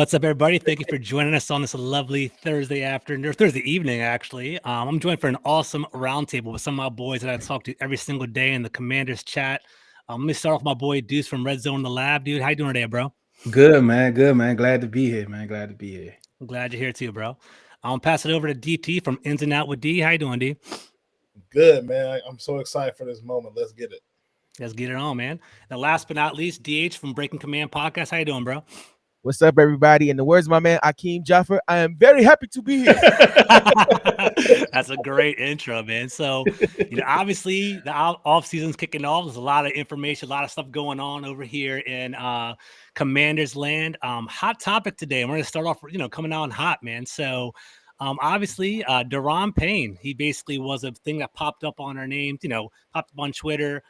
What's up, everybody? Thank you for joining us on this lovely Thursday afternoon, or Thursday evening, actually. I'm joined for an awesome roundtable with some of my boys that I talk to every single day in the Commanders chat. Let me start off with my boy Deuce from Red Zone the Lab. Dude, how you doing today, bro? Good, man. Good, man. Glad to be here, man. Glad to be here. I'm glad you're here too, bro. I'm pass it over to DT from Ins and Out with D. How you doing, D? Good, man. I'm so excited for this moment. Let's get it. Let's get it on, man. And last but not least, DH from Breaking Command Podcast. How you doing, bro? What's up, everybody? In the words of my man Akeem Jaffer, I am very happy to be here. That's a great intro, man. So, obviously the off season's kicking off. There's a lot of information, a lot of stuff going on over here in Commanders land. Hot topic today. And we're going to start off, coming out hot, man. So, obviously, Daron Payne, he basically was a thing that popped up on our names, popped up on Twitter.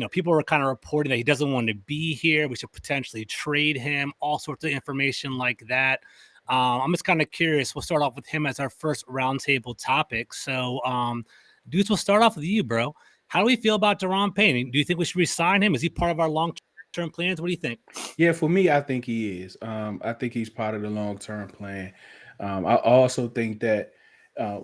People were kind of reporting that he doesn't want to be here. We should potentially trade him, all sorts of information like that. I'm just kind of curious. We'll start off with him as our first roundtable topic. So, Deuce, we'll start off with you, bro. How do we feel about Daron Payne? Do you think we should resign him? Is he part of our long-term plans? What do you think? Yeah, for me, I think he is. I think he's part of the long-term plan. I also think that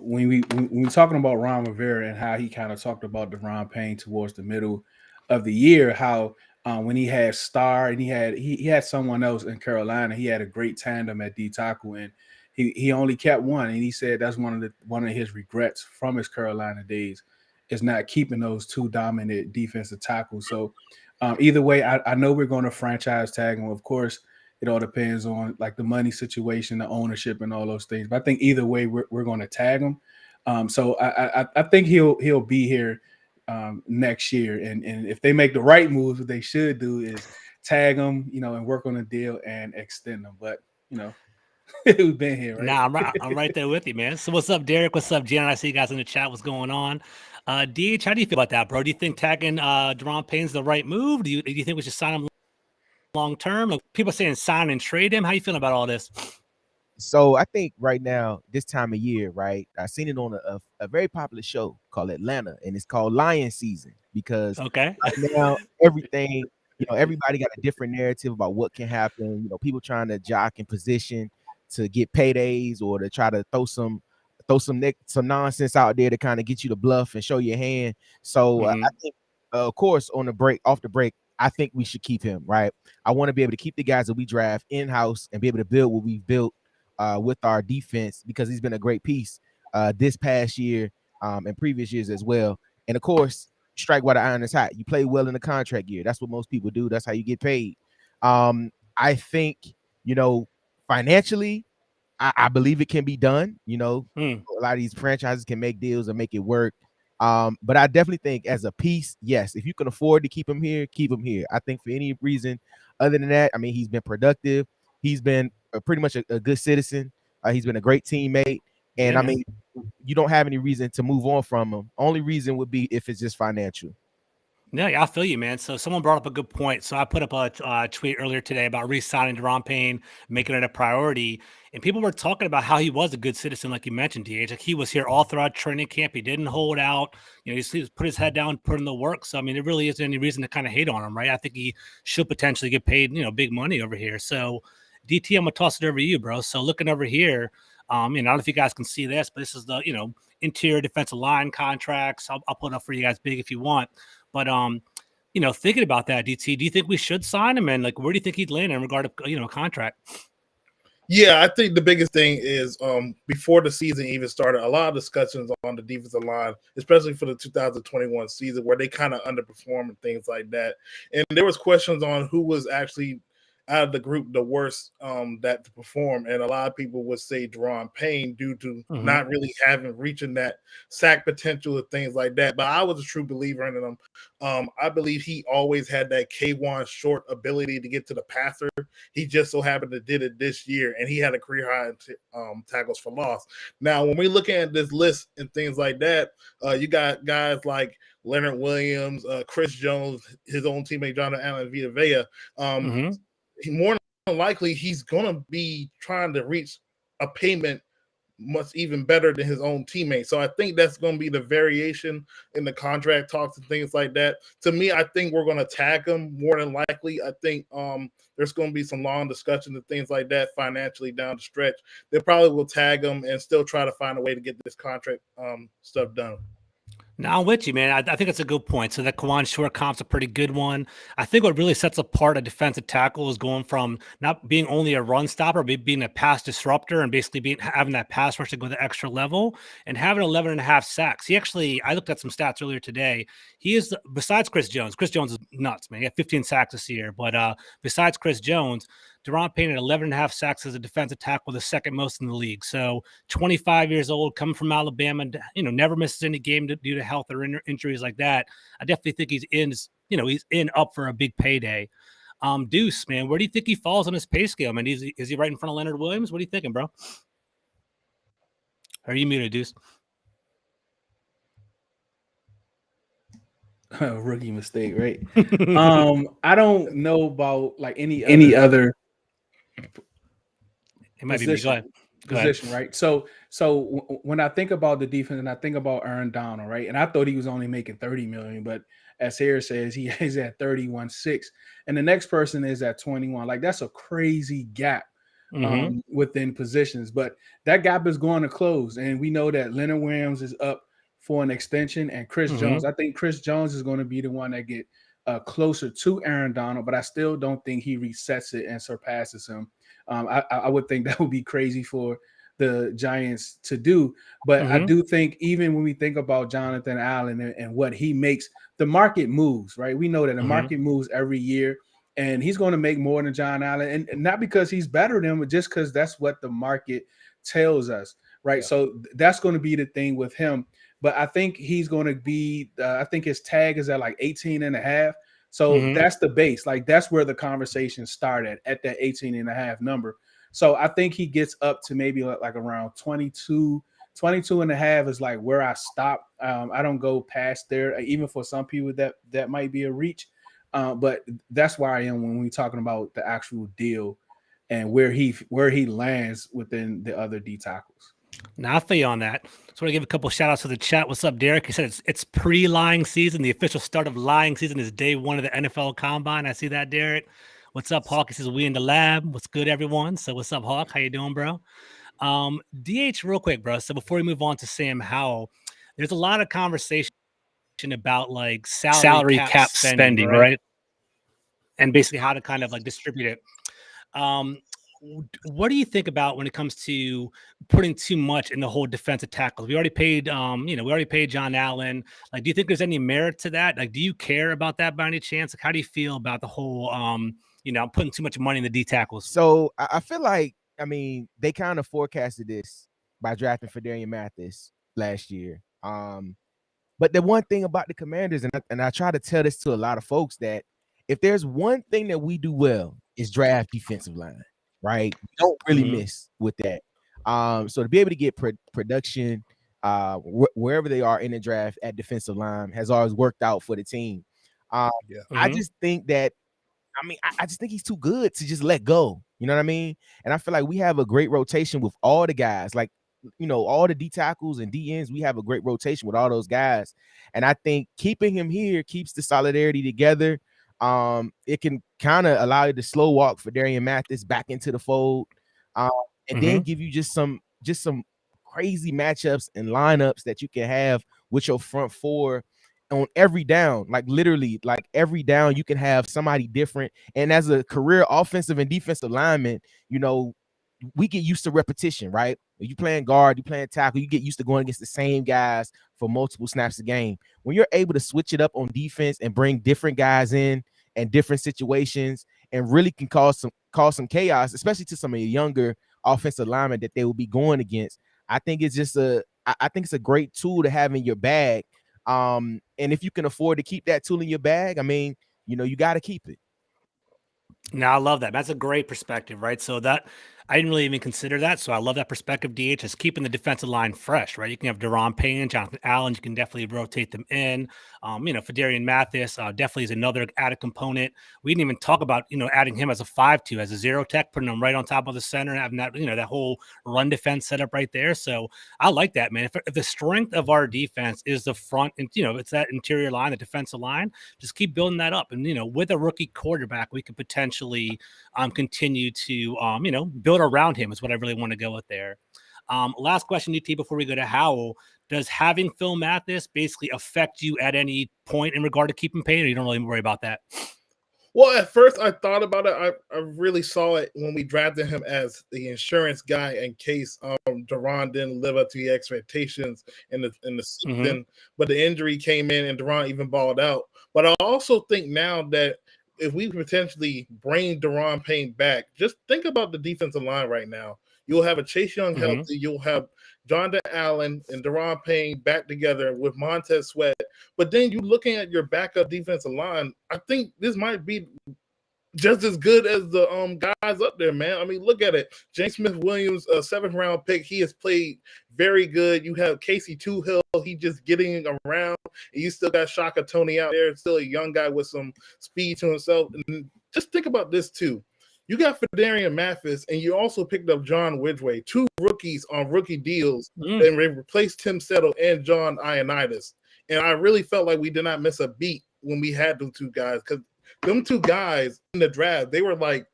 when we're talking about Ron Rivera and how he kind of talked about Daron Payne towards the middle of the year, how when he had Star and he had someone else in Carolina, he had a great tandem at D tackle, and he only kept one, and he said that's one of his regrets from his Carolina days is not keeping those two dominant defensive tackles. So either way, I know we're going to franchise tag him. Of course, it all depends on like the money situation, the ownership, and all those things. But I think either way, we're going to tag him. So I think he'll be here next year. And if they make the right moves, what they should do is tag him, and work on a deal and extend them. But we've been here, right? Nah, I'm right there with you, man. So what's up, Derek? What's up, Jen? I see you guys in the chat. What's going on? DH, how do you feel about that, bro? Do you think tagging Daron Payne's the right move? Do you think we should sign him long term? Like, people saying sign and trade him. How you feeling about all this? So I think right now, this time of year, right, I seen it on a very popular show called Atlanta, and it's called Lion Season because right now everything, everybody got a different narrative about what can happen. People trying to jock in position to get paydays or to try to throw some nonsense out there to kind of get you to bluff and show your hand. So I think, of course, off the break, I think we should keep him, right? I want to be able to keep the guys that we draft in-house and be able to build what we've built with our defense because he's been a great piece this past year and previous years as well. And, of course, strike while the iron is hot. You play well in the contract year. That's what most people do. That's how you get paid. I think, financially, I believe it can be done. A lot of these franchises can make deals and make it work. But I definitely think as a piece, yes, if you can afford to keep him here, keep him here. I think for any reason other than that, I mean, he's been productive. He's been pretty much a good citizen. He's been a great teammate. And I mean, you don't have any reason to move on from him. Only reason would be if it's just financial. Yeah, I feel you, man. So someone brought up a good point. So I put up a tweet earlier today about re-signing Daron Payne, making it a priority. And people were talking about how he was a good citizen, like you mentioned, DH. Like he was here all throughout training camp. He didn't hold out. He put his head down, put in the work. So, I mean, there really isn't any reason to kind of hate on him, right? I think he should potentially get paid, big money over here. So, DT, I'm going to toss it over to you, bro. So looking over here, I don't know if you guys can see this, but this is the, interior defensive line contracts. I'll put it up for you guys big if you want. But, thinking about that, DT, do you think we should sign him? And like, where do you think he'd land in regard to, a contract? Yeah, I think the biggest thing is before the season even started, a lot of discussions on the defensive line, especially for the 2021 season, where they kind of underperformed and things like that. And there was questions on who was actually out of the group the worst that to perform, and a lot of people would say Daron Payne due to not really reaching that sack potential and things like that. But I was a true believer in him. I believe he always had that K1 short ability to get to the passer. He just so happened to did it this year, and he had a career high in tackles for loss. Now, when we look at this list and things like that, you got guys like Leonard Williams, Chris Jones, his own teammate Jonathan Allen Vita Vea. More than likely, he's going to be trying to reach a payment much even better than his own teammates. So I think that's going to be the variation in the contract talks and things like that. To me, I think we're going to tag him more than likely. I think there's going to be some long discussions and things like that financially down the stretch. They probably will tag him and still try to find a way to get this contract stuff done. Now I'm with you, man. I think that's a good point. So that Kawan Short comp's a pretty good one. I think what really sets apart a defensive tackle is going from not being only a run stopper, but being a pass disruptor and basically having that pass rush to go the extra level and having 11.5 sacks. He actually, I looked at some stats earlier today. He is, besides Chris Jones is nuts, man. He had 15 sacks this year. But besides Chris Jones, Daron Payne at 11.5 sacks as a defensive tackle, the second most in the league. So 25 years old, coming from Alabama, never misses any game due to health or injuries like that. I definitely think he's in up for a big payday. Deuce, man, where do you think he falls on his pay scale, man? Is he right in front of Leonard Williams? What are you thinking, bro? Are you muted, Deuce? Rookie mistake, right? I don't know about like any other it might position, be position, right? So when I think about the defense and I think about Aaron Donald, right? And I thought he was only making $30 million, but as Harris says, he is at 31.6, and the next person is at 21. Like that's a crazy gap within positions, but that gap is going to close, and we know that Leonard Williams is up for an extension, and Chris Jones. I think Chris Jones is going to be the one that get closer to Aaron Donald, but I still don't think he resets it and surpasses him. I would think that would be crazy for the Giants to do, but I do think even when we think about Jonathan Allen and what he makes, the market moves, right? We know that the market moves every year, and he's going to make more than John Allen, and not because he's better than him, but just because that's what the market tells us, right? Yeah. So that's going to be the thing with him. But I think he's going to be, I think his tag is at like 18.5. So that's the base. Like that's where the conversation started at that 18.5 number. So I think he gets up to maybe like around 22.5 is like where I stop. I don't go past there, even for some people that might be a reach. But that's where I am when we're talking about the actual deal and where he lands within the other D tackles. Now I feel you on that. So I want to give a couple shout outs to the chat. What's up, Derek? He said it's pre-lying season. The official start of lying season is day 1 of the NFL Combine. I see that, Derek. What's up, Hawk? He says we in the lab. What's good, everyone? So what's up, Hawk? How you doing, bro? DH, real quick, bro. So before we move on to Sam Howell, there's a lot of conversation about like salary cap spending, right? And basically how to kind of like distribute it. What do you think about when it comes to putting too much in the whole defensive tackles? We already paid, John Allen. Like, do you think there's any merit to that? Like, do you care about that by any chance? Like, how do you feel about the whole, putting too much money in the D tackles? So I feel like, they kind of forecasted this by drafting Fedarian Mathis last year. But the one thing about the Commanders, and I try to tell this to a lot of folks, that if there's one thing that we do well is draft defensive line. Right, we don't really miss with that. So to be able to get production wherever they are in the draft at defensive line has always worked out for the team. I just think that, I just think he's too good to just let go. You know what I mean? And I feel like we have a great rotation with all the guys, like, all the D tackles and D ends. We have a great rotation with all those guys, and I think keeping him here keeps the solidarity together. It can kind of allow you to slow walk for Fedarian Mathis back into the fold, and then give you just some crazy matchups and lineups that you can have with your front four on every down. Like literally, like every down you can have somebody different. And as a career offensive and defensive lineman, we get used to repetition, right? When you playing guard, you playing tackle, you get used to going against the same guys for multiple snaps a game. When you're able to switch it up on defense and bring different guys in and different situations, and really can cause some chaos, especially to some of the younger offensive linemen that they will be going against. I think it's just I think it's a great tool to have in your bag. And if you can afford to keep that tool in your bag, you got to keep it. No, I love that. That's a great perspective, right? So that I didn't really even consider that. So I love that perspective, DH, is keeping the defensive line fresh, right? You can have Daron Payne, Jonathan Allen. You can definitely rotate them in. Darian Mathis definitely is another added component. We didn't even talk about, adding him as a 5-2, as a zero tech, putting him right on top of the center and having that, that whole run defense set up right there. So I like that, man. If the strength of our defense is the front, and, it's that interior line, the defensive line, just keep building that up. And, with a rookie quarterback, we could potentially continue to, build around him is what I really want to go with there. Last question, UT, before we go to Howell. Does having Phil Mathis basically affect you at any point in regard to keeping Payne, or you don't really worry about that? Well, at first I thought about it. I really saw it when we drafted him as the insurance guy in case Daron didn't live up to the expectations in the season. Mm-hmm. But the injury came in and Daron even balled out. But I also think now that if we potentially bring Daron Payne back, just think about the defensive line right now. You'll have a Chase Young healthy. You'll have Jonathan Allen and Daron Payne back together with Montez Sweat. But then you're looking at your backup defensive line. I think this might be just as good as the guys up there, man. I mean, look at it. James Smith-Williams, a 7th-round pick. He has played very good. You have Casey Toohill. He's just getting around. And you still got Shaka Tony out there. Still a young guy with some speed to himself. And just think about this, too. You got Darian Mathis, and you also picked up John Widgway, 2 rookies on rookie deals, and replaced Tim Settle and John Ioannidis. And I really felt like we did not miss a beat when we had those 2 guys, because them 2 guys in the draft, they were like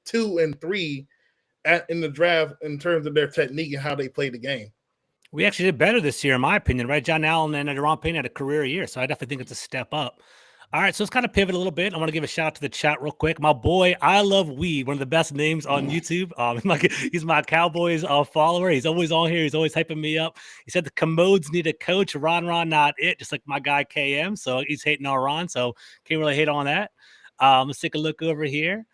2 and 3 in the draft in terms of their technique and how they played the game. We actually did better this year, in my opinion, right? John Allen and Daron Payne had a career year, so I definitely think it's a step up. All right, so let's kind of pivot a little bit. I want to give a shout out to the chat real quick. My boy, I Love Weed, one of the best names on YouTube. He's my Cowboys follower. He's always on here. He's always hyping me up. He said the Commodes need a coach. Ron, not it, just like my guy KM. So he's hating on Ron, so can't really hate on that. Let's take a look over here.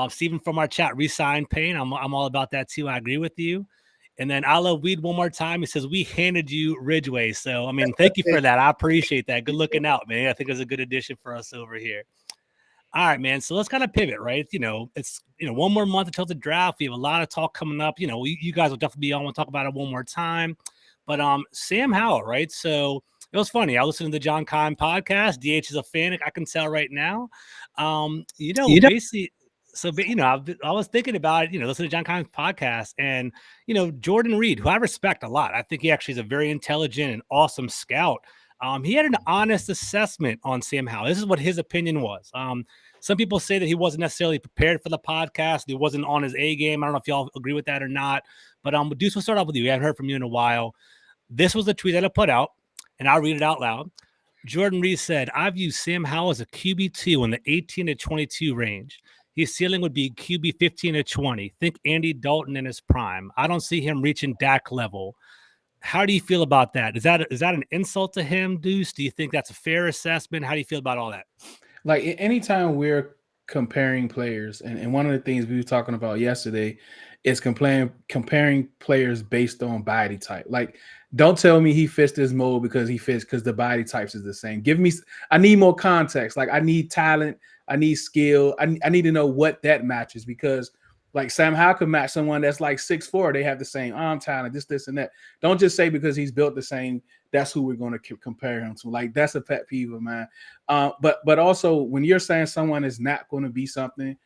Steven from our chat, re-sign Payne. I'm all about that too. I agree with you. And then I Love Weed one more time. He says, we handed you Ridgeway. So, I mean, thank you for that. I appreciate that. Good looking out, man. I think it's a good addition for us over here. All right, man. So let's kind of pivot, right? It's, one more month until the draft. We have a lot of talk coming up. You guys will definitely be on. We'll talk about it one more time. But Sam Howell, right? So it was funny. I listened to the John Kine podcast. DH is a fan. I can tell right now. Basically... So, I was thinking about it, listening to John Kine's podcast, and, Jordan Reed, who I respect a lot. I think he actually is a very intelligent and awesome scout. He had an honest assessment on Sam Howell. This is what his opinion was. Some people say that he wasn't necessarily prepared for the podcast. He wasn't on his A game. I don't know if y'all agree with that or not. But Deuce, we'll start off with you. We haven't heard from you in a while. This was the tweet that I put out, and I'll read it out loud. Jordan Reed said, I view Sam Howell as a QB2 in the 18 to 22 range. His ceiling would be QB 15 to 20. Think Andy Dalton in his prime. I don't see him reaching Dak level. How do you feel about that? Is that an insult to him, Deuce? Do you think that's a fair assessment? How do you feel about all that? Like, anytime we're comparing players, and one of the things we were talking about yesterday is comparing players based on body type. Like, don't tell me he fits this mold because the body types is the same. I need more context. Like, I need talent. I need skill. I need to know what that matches, because like Sam Howell could match someone that's like 6'4". They have the same arm talent, this, and that. Don't just say because he's built the same, that's who we're going to compare him to. Like, that's a pet peeve of mine. But also when you're saying someone is not going to be something,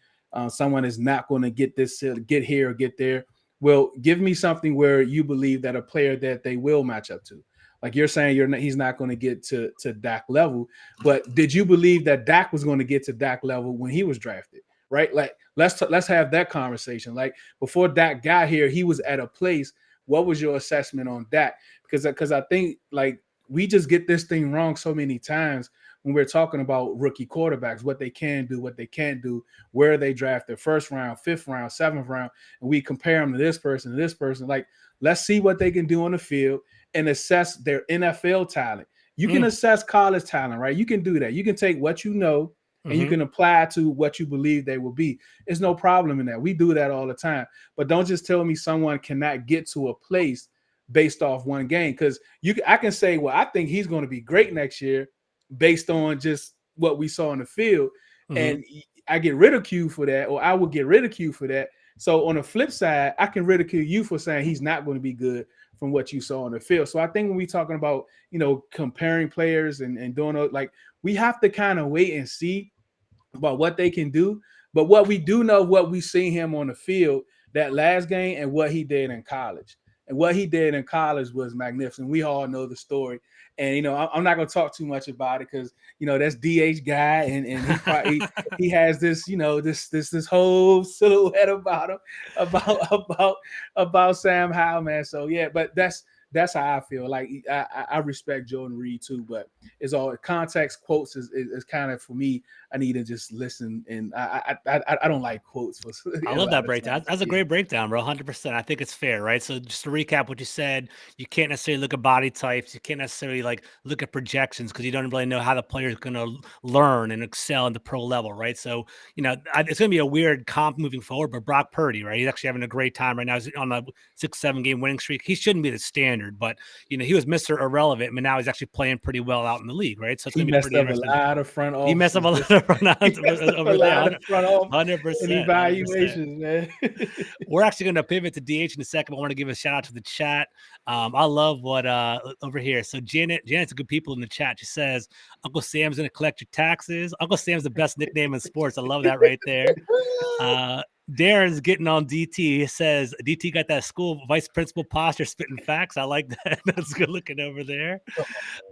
someone is not going to get here or get there. Well, give me something where you believe that a player that they will match up to. Like you're saying, he's not going to get to Dak level, but did you believe that Dak was going to get to Dak level when he was drafted? Right? Like, let's have that conversation. Like, before Dak got here, he was at a place. What was your assessment on Dak? Because I think, like, we just get this thing wrong so many times when we're talking about rookie quarterbacks, what they can do, what they can't do, where they draft their 1st round, 5th round, 7th round, and we compare them to this person. Like, let's see what they can do on the field and assess their NFL talent. You can assess college talent, right? You can do that. You can take what you know and you can apply to what you believe they will be. There's no problem in that. We do that all the time. But don't just tell me someone cannot get to a place based off one game, because I can say, well, I think he's going to be great next year based on just what we saw in the field. And I get ridiculed for that, or I will get ridiculed for that. So on the flip side, I can ridicule you for saying he's not going to be good from what you saw on the field. So I think when we talking about, comparing players and doing it, like, we have to kind of wait and see about what they can do. But what we do know, what we seen him on the field that last game and what he did in college. And what he did in college was magnificent. We all know the story. And, I'm not going to talk too much about it because, that's DH guy. And he probably, he has this, this whole silhouette about him, about Sam Howell, man. So, yeah, but that's how I feel. Like, I respect Jordan Reed too, but it's all context. Quotes is kind of, for me, I need to just listen, and I don't like quotes. I love that breakdown. That's a great breakdown, bro. 100%. I think it's fair, right? So just to recap what you said, you can't necessarily look at body types. You can't necessarily look at projections because you don't really know how the player is going to learn and excel in the pro level, right? So, it's going to be a weird comp moving forward, but Brock Purdy, right? He's actually having a great time right now. He's on a 6-7 game winning streak. He shouldn't be the standard, but, he was Mr. Irrelevant, but now he's actually playing pretty well out in the league, right? So it's going to be pretty interesting. A lot of front office. He messed up a lot of front office over there. 100%. Evaluations, 100%. Man. We're actually going to pivot to DH in a second. I want to give a shout out to the chat. I love what over here. So Janet's a good people in the chat. She says, Uncle Sam's going to collect your taxes. Uncle Sam's the best nickname in sports. I love that right there. Darren's getting on DT. He says DT got that school vice principal posture, spitting facts. I like that. That's good looking over there.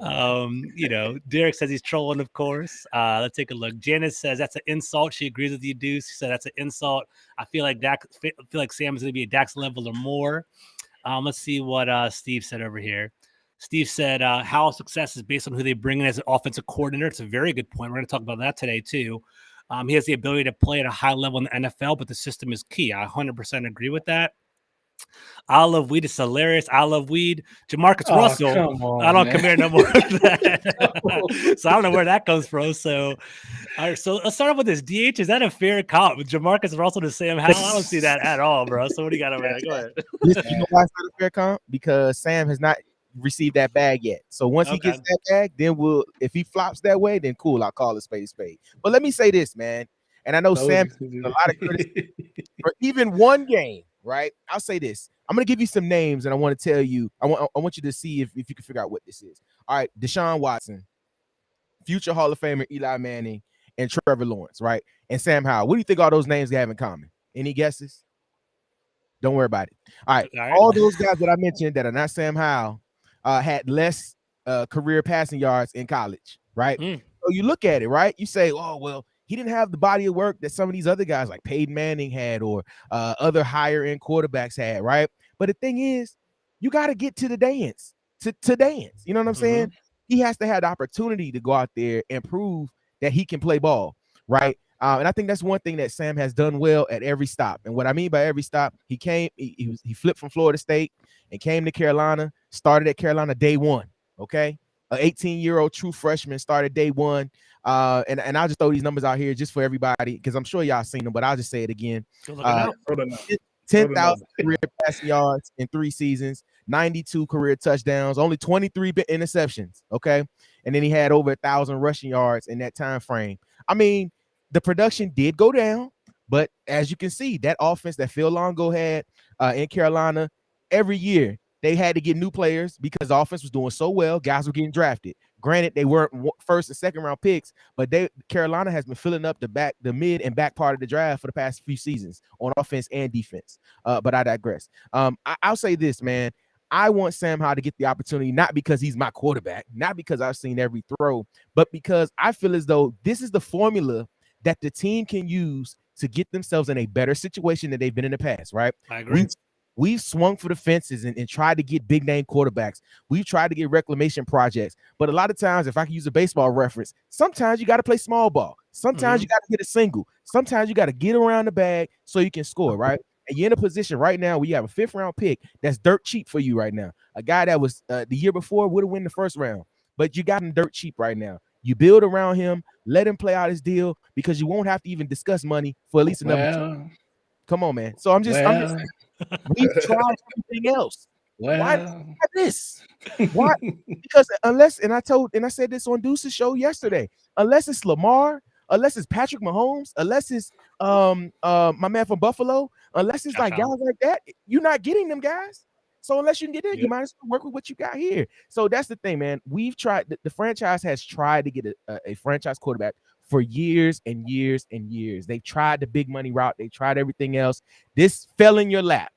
Derek says he's trolling, of course. Let's take a look. Janice says that's an insult. She agrees with you, Deuce. She said that's an insult. I feel like Sam is going to be a Dax level or more. Let's see what Steve said over here. Steve said Howell's success is based on who they bring in as an offensive coordinator. It's a very good point. We're going to talk about that today too. He has the ability to play at a high level in the NFL, but the system is key. I 100% agree with that. I love weed. It's hilarious. I love weed. Jamarcus Russell. I don't compare no more to that. So I don't know where that comes from. So, all right. So let's start off with this. DH, is that a fair comp with Jamarcus Russell to Sam Howell? I don't see that at all, bro. So what do you got over there? Go ahead. You know why it's not a fair comp? Because Sam has not received that bag yet. So once he gets that bag, then if he flops that way, then cool, I'll call it spade a spade. But let me say this, man. And I know Sam has a lot of criticism for even one game, right? I'll say this. I'm going to give you some names, and I want to tell you, I want you to see if you can figure out what this is. All right, Deshaun Watson, future Hall of Famer Eli Manning, and Trevor Lawrence, right? And Sam Howell. What do you think all those names have in common? Any guesses? Don't worry about it. All right. All those guys that I mentioned that are not Sam Howell had less career passing yards in college, right? So you look at it, right? You say, oh, well, he didn't have the body of work that some of these other guys like Peyton Manning had or other higher end quarterbacks had, right? But the thing is, you got to get to the dance, to dance. You know what I'm saying? He has to have the opportunity to go out there and prove that he can play ball, right? And I think that's one thing that Sam has done well at every stop. And what I mean by every stop, he flipped from Florida State and came to Carolina, started at Carolina day one, okay? An 18-year-old true freshman started day one. And I'll just throw these numbers out here just for everybody because I'm sure y'all seen them, but I'll just say it again. 10,000 career passing yards in 3 seasons, 92 career touchdowns, only 23 interceptions, okay? And then he had over 1,000 rushing yards in that time frame. I mean, the production did go down, but as you can see, that offense that Phil Longo had in Carolina, every year they had to get new players because the offense was doing so well. Guys were getting drafted. Granted, they weren't first and second round picks, but Carolina has been filling up the mid and back part of the draft for the past few seasons on offense and defense. But I digress. I'll say this, man. I want Sam Howell to get the opportunity, not because he's my quarterback, not because I've seen every throw, but because I feel as though this is the formula that the team can use to get themselves in a better situation than they've been in the past, right? I agree. We've swung for the fences and tried to get big name quarterbacks. We've tried to get reclamation projects. But a lot of times, if I can use a baseball reference, sometimes you got to play small ball. Sometimes you got to hit a single. Sometimes you got to get around the bag so you can score, right? And you're in a position right now where you have a 5th round pick that's dirt cheap for you right now. A guy that was the year before would have won the 1st round, but you got him dirt cheap right now. You build around him, let him play out his deal because you won't have to even discuss money for at least another 2. Come on, man. So I'm just we've tried everything else. Why this? Why? Because unless, and I said this on Deuce's show yesterday, unless it's Lamar, unless it's Patrick Mahomes, unless it's my man from Buffalo, unless it's like guys like that, you're not getting them guys. So unless you can get in, Yep. you might as well work with what you got here. So that's the thing, man. We've tried. The franchise has tried to get a franchise quarterback for years and years and years. They've tried the big money route. They tried everything else. This fell in your lap.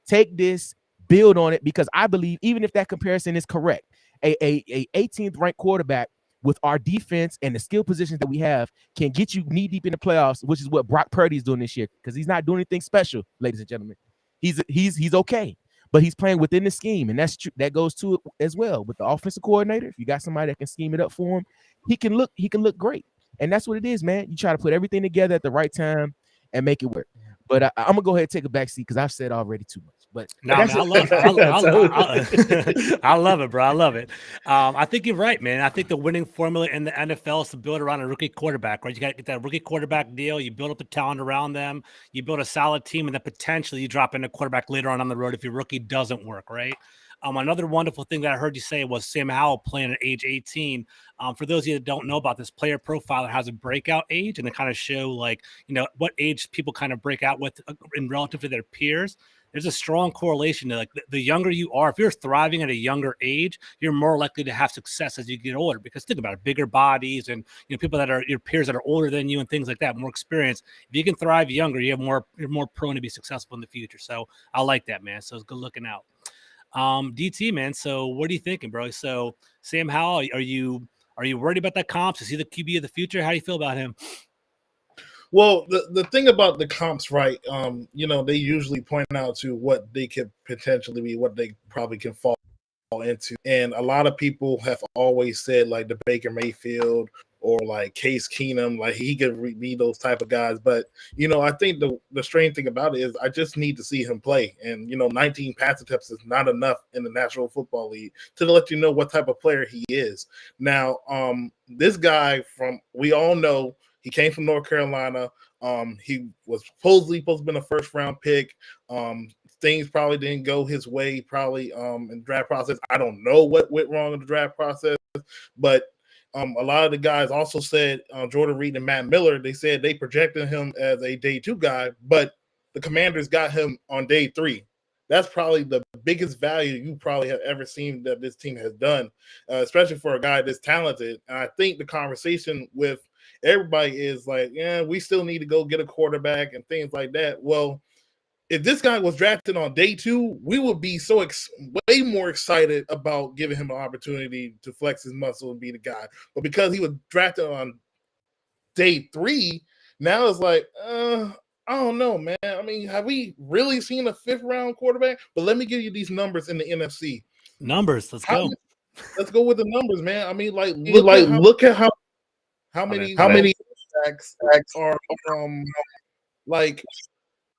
Take this, build on it, because I believe even if that comparison is correct, a 18th ranked quarterback with our defense and the skill positions that we have can get you knee deep in the playoffs, which is what Brock Purdy is doing this year, because he's not doing anything special, ladies and gentlemen. He's okay, but he's playing within the scheme, and that's true. That goes to it as well with the offensive coordinator. If you got somebody that can scheme it up for him, he can look great, and that's what it is, man. You try to put everything together at the right time and make it work. But I'm gonna go ahead and take a back seat because I've said already too much. But no, man, I love it, bro. I love it. I think you're right, man. I think the winning formula in the NFL is to build around a rookie quarterback, right? You got to get that rookie quarterback deal. You build up the talent around them. You build a solid team, and then potentially you drop in a quarterback later on the road if your rookie doesn't work, right? Another wonderful thing that I heard you say was Sam Howell playing at age 18. For those of you that don't know about this, Player Profiler has a breakout age, and they kind of show like, what age people kind of break out with in relative to their peers. There's a strong correlation to like the younger you are. If you're thriving at a younger age, you're more likely to have success as you get older, because think about it, bigger bodies and people that are your peers that are older than you and things like that, more experience. If you can thrive younger, you're more prone to be successful in the future. So I like that, man. So it's good looking out. DT, man. So what are you thinking, bro? So Sam Howell, are you worried about that comps? Is he the QB of the future? How do you feel about him? Well, the thing about the comps, right? They usually point out to what they could potentially be, what they probably can fall into, and a lot of people have always said like the Baker Mayfield or like Case Keenum, like he could be those type of guys. But I think the strange thing about it is I just need to see him play, and 19 pass attempts is not enough in the National Football League to let you know what type of player he is. Now, this guy we all know. He came from North Carolina. He was supposed to be a first round pick. Things probably didn't go his way, probably in the draft process. I don't know what went wrong in the draft process, but a lot of the guys also said, Jordan Reed and Matt Miller, they said they projected him as a day 2 guy, but the Commanders got him on day 3. That's probably the biggest value you probably have ever seen that this team has done, especially for a guy this talented. And I think the conversation with everybody is like, yeah, we still need to go get a quarterback and things like that. Well, if this guy was drafted on day 2, we would be way more excited about giving him an opportunity to flex his muscle and be the guy. But because he was drafted on day 3, now it's like, I don't know, man. I mean, have we really seen a 5th round quarterback? But let me give you these numbers in the NFC. Numbers, let's go. Let's go with the numbers, man. I mean, look at how many sacks are like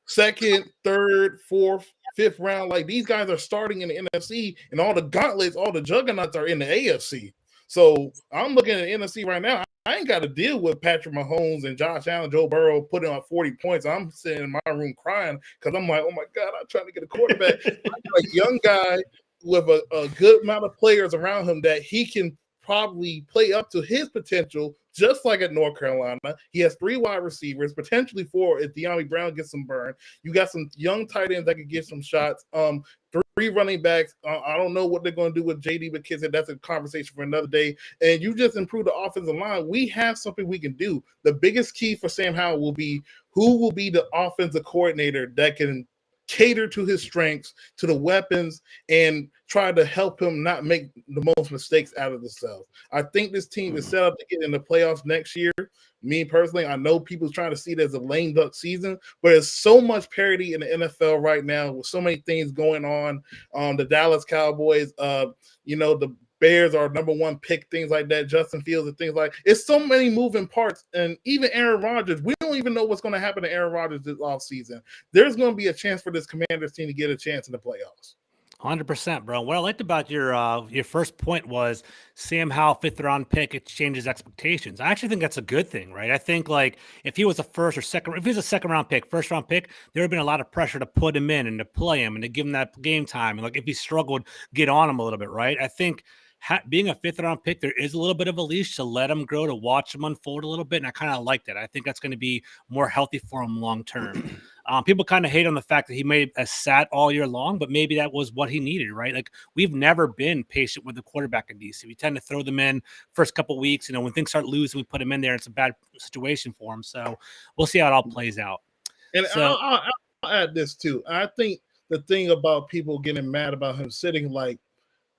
2nd, 3rd, 4th, 5th round. Like these guys are starting in the NFC, and all the gauntlets, all the juggernauts are in the AFC. So I'm looking at the NFC right now. I ain't got to deal with Patrick Mahomes and Josh Allen, Joe Burrow putting on 40 points. I'm sitting in my room crying because I'm like, oh my God, I'm trying to get a quarterback. A young guy with a good amount of players around him that he can probably play up to his potential, just like at North Carolina. He has 3 wide receivers, potentially 4 if De'Ami Brown gets some burn. You got some young tight ends that could get some shots. 3 running backs. I don't know what they're going to do with J.D. McKissick. That's a conversation for another day. And you just improve the offensive line. We have something we can do. The biggest key for Sam Howell will be who will be the offensive coordinator that can cater to his strengths, to the weapons, and try to help him not make the most mistakes out of themselves. I think this team is set up to get in the playoffs next year. Me personally, I know people's trying to see it as a lame duck season, but there's so much parity in the NFL right now with so many things going on. The Dallas Cowboys, the Bears are number 1 pick, things like that, Justin Fields and things like it's so many moving parts. And even Aaron Rodgers, we don't even know what's going to happen to Aaron Rodgers this offseason. There's going to be a chance for this Commanders team to get a chance in the playoffs. 100%, bro. What I liked about your first point was Sam Howell, 5th round pick. It changes expectations. I actually think that's a good thing, right? I think like if he was a 2nd round pick, 1st round pick, there would have been a lot of pressure to put him in and to play him and to give him that game time. And like if he struggled, get on him a little bit, right? I think being a 5th round pick, there is a little bit of a leash to let him grow, to watch him unfold a little bit. And I kind of like that. I think that's going to be more healthy for him long term. People kind of hate on the fact that he made a sat all year long, but maybe that was what he needed, right? Like we've never been patient with the quarterback in DC. We tend to throw them in first couple of weeks. When things start losing, we put him in there. It's a bad situation for him. So we'll see how it all plays out. And so, I'll add this too. I think the thing about people getting mad about him sitting, like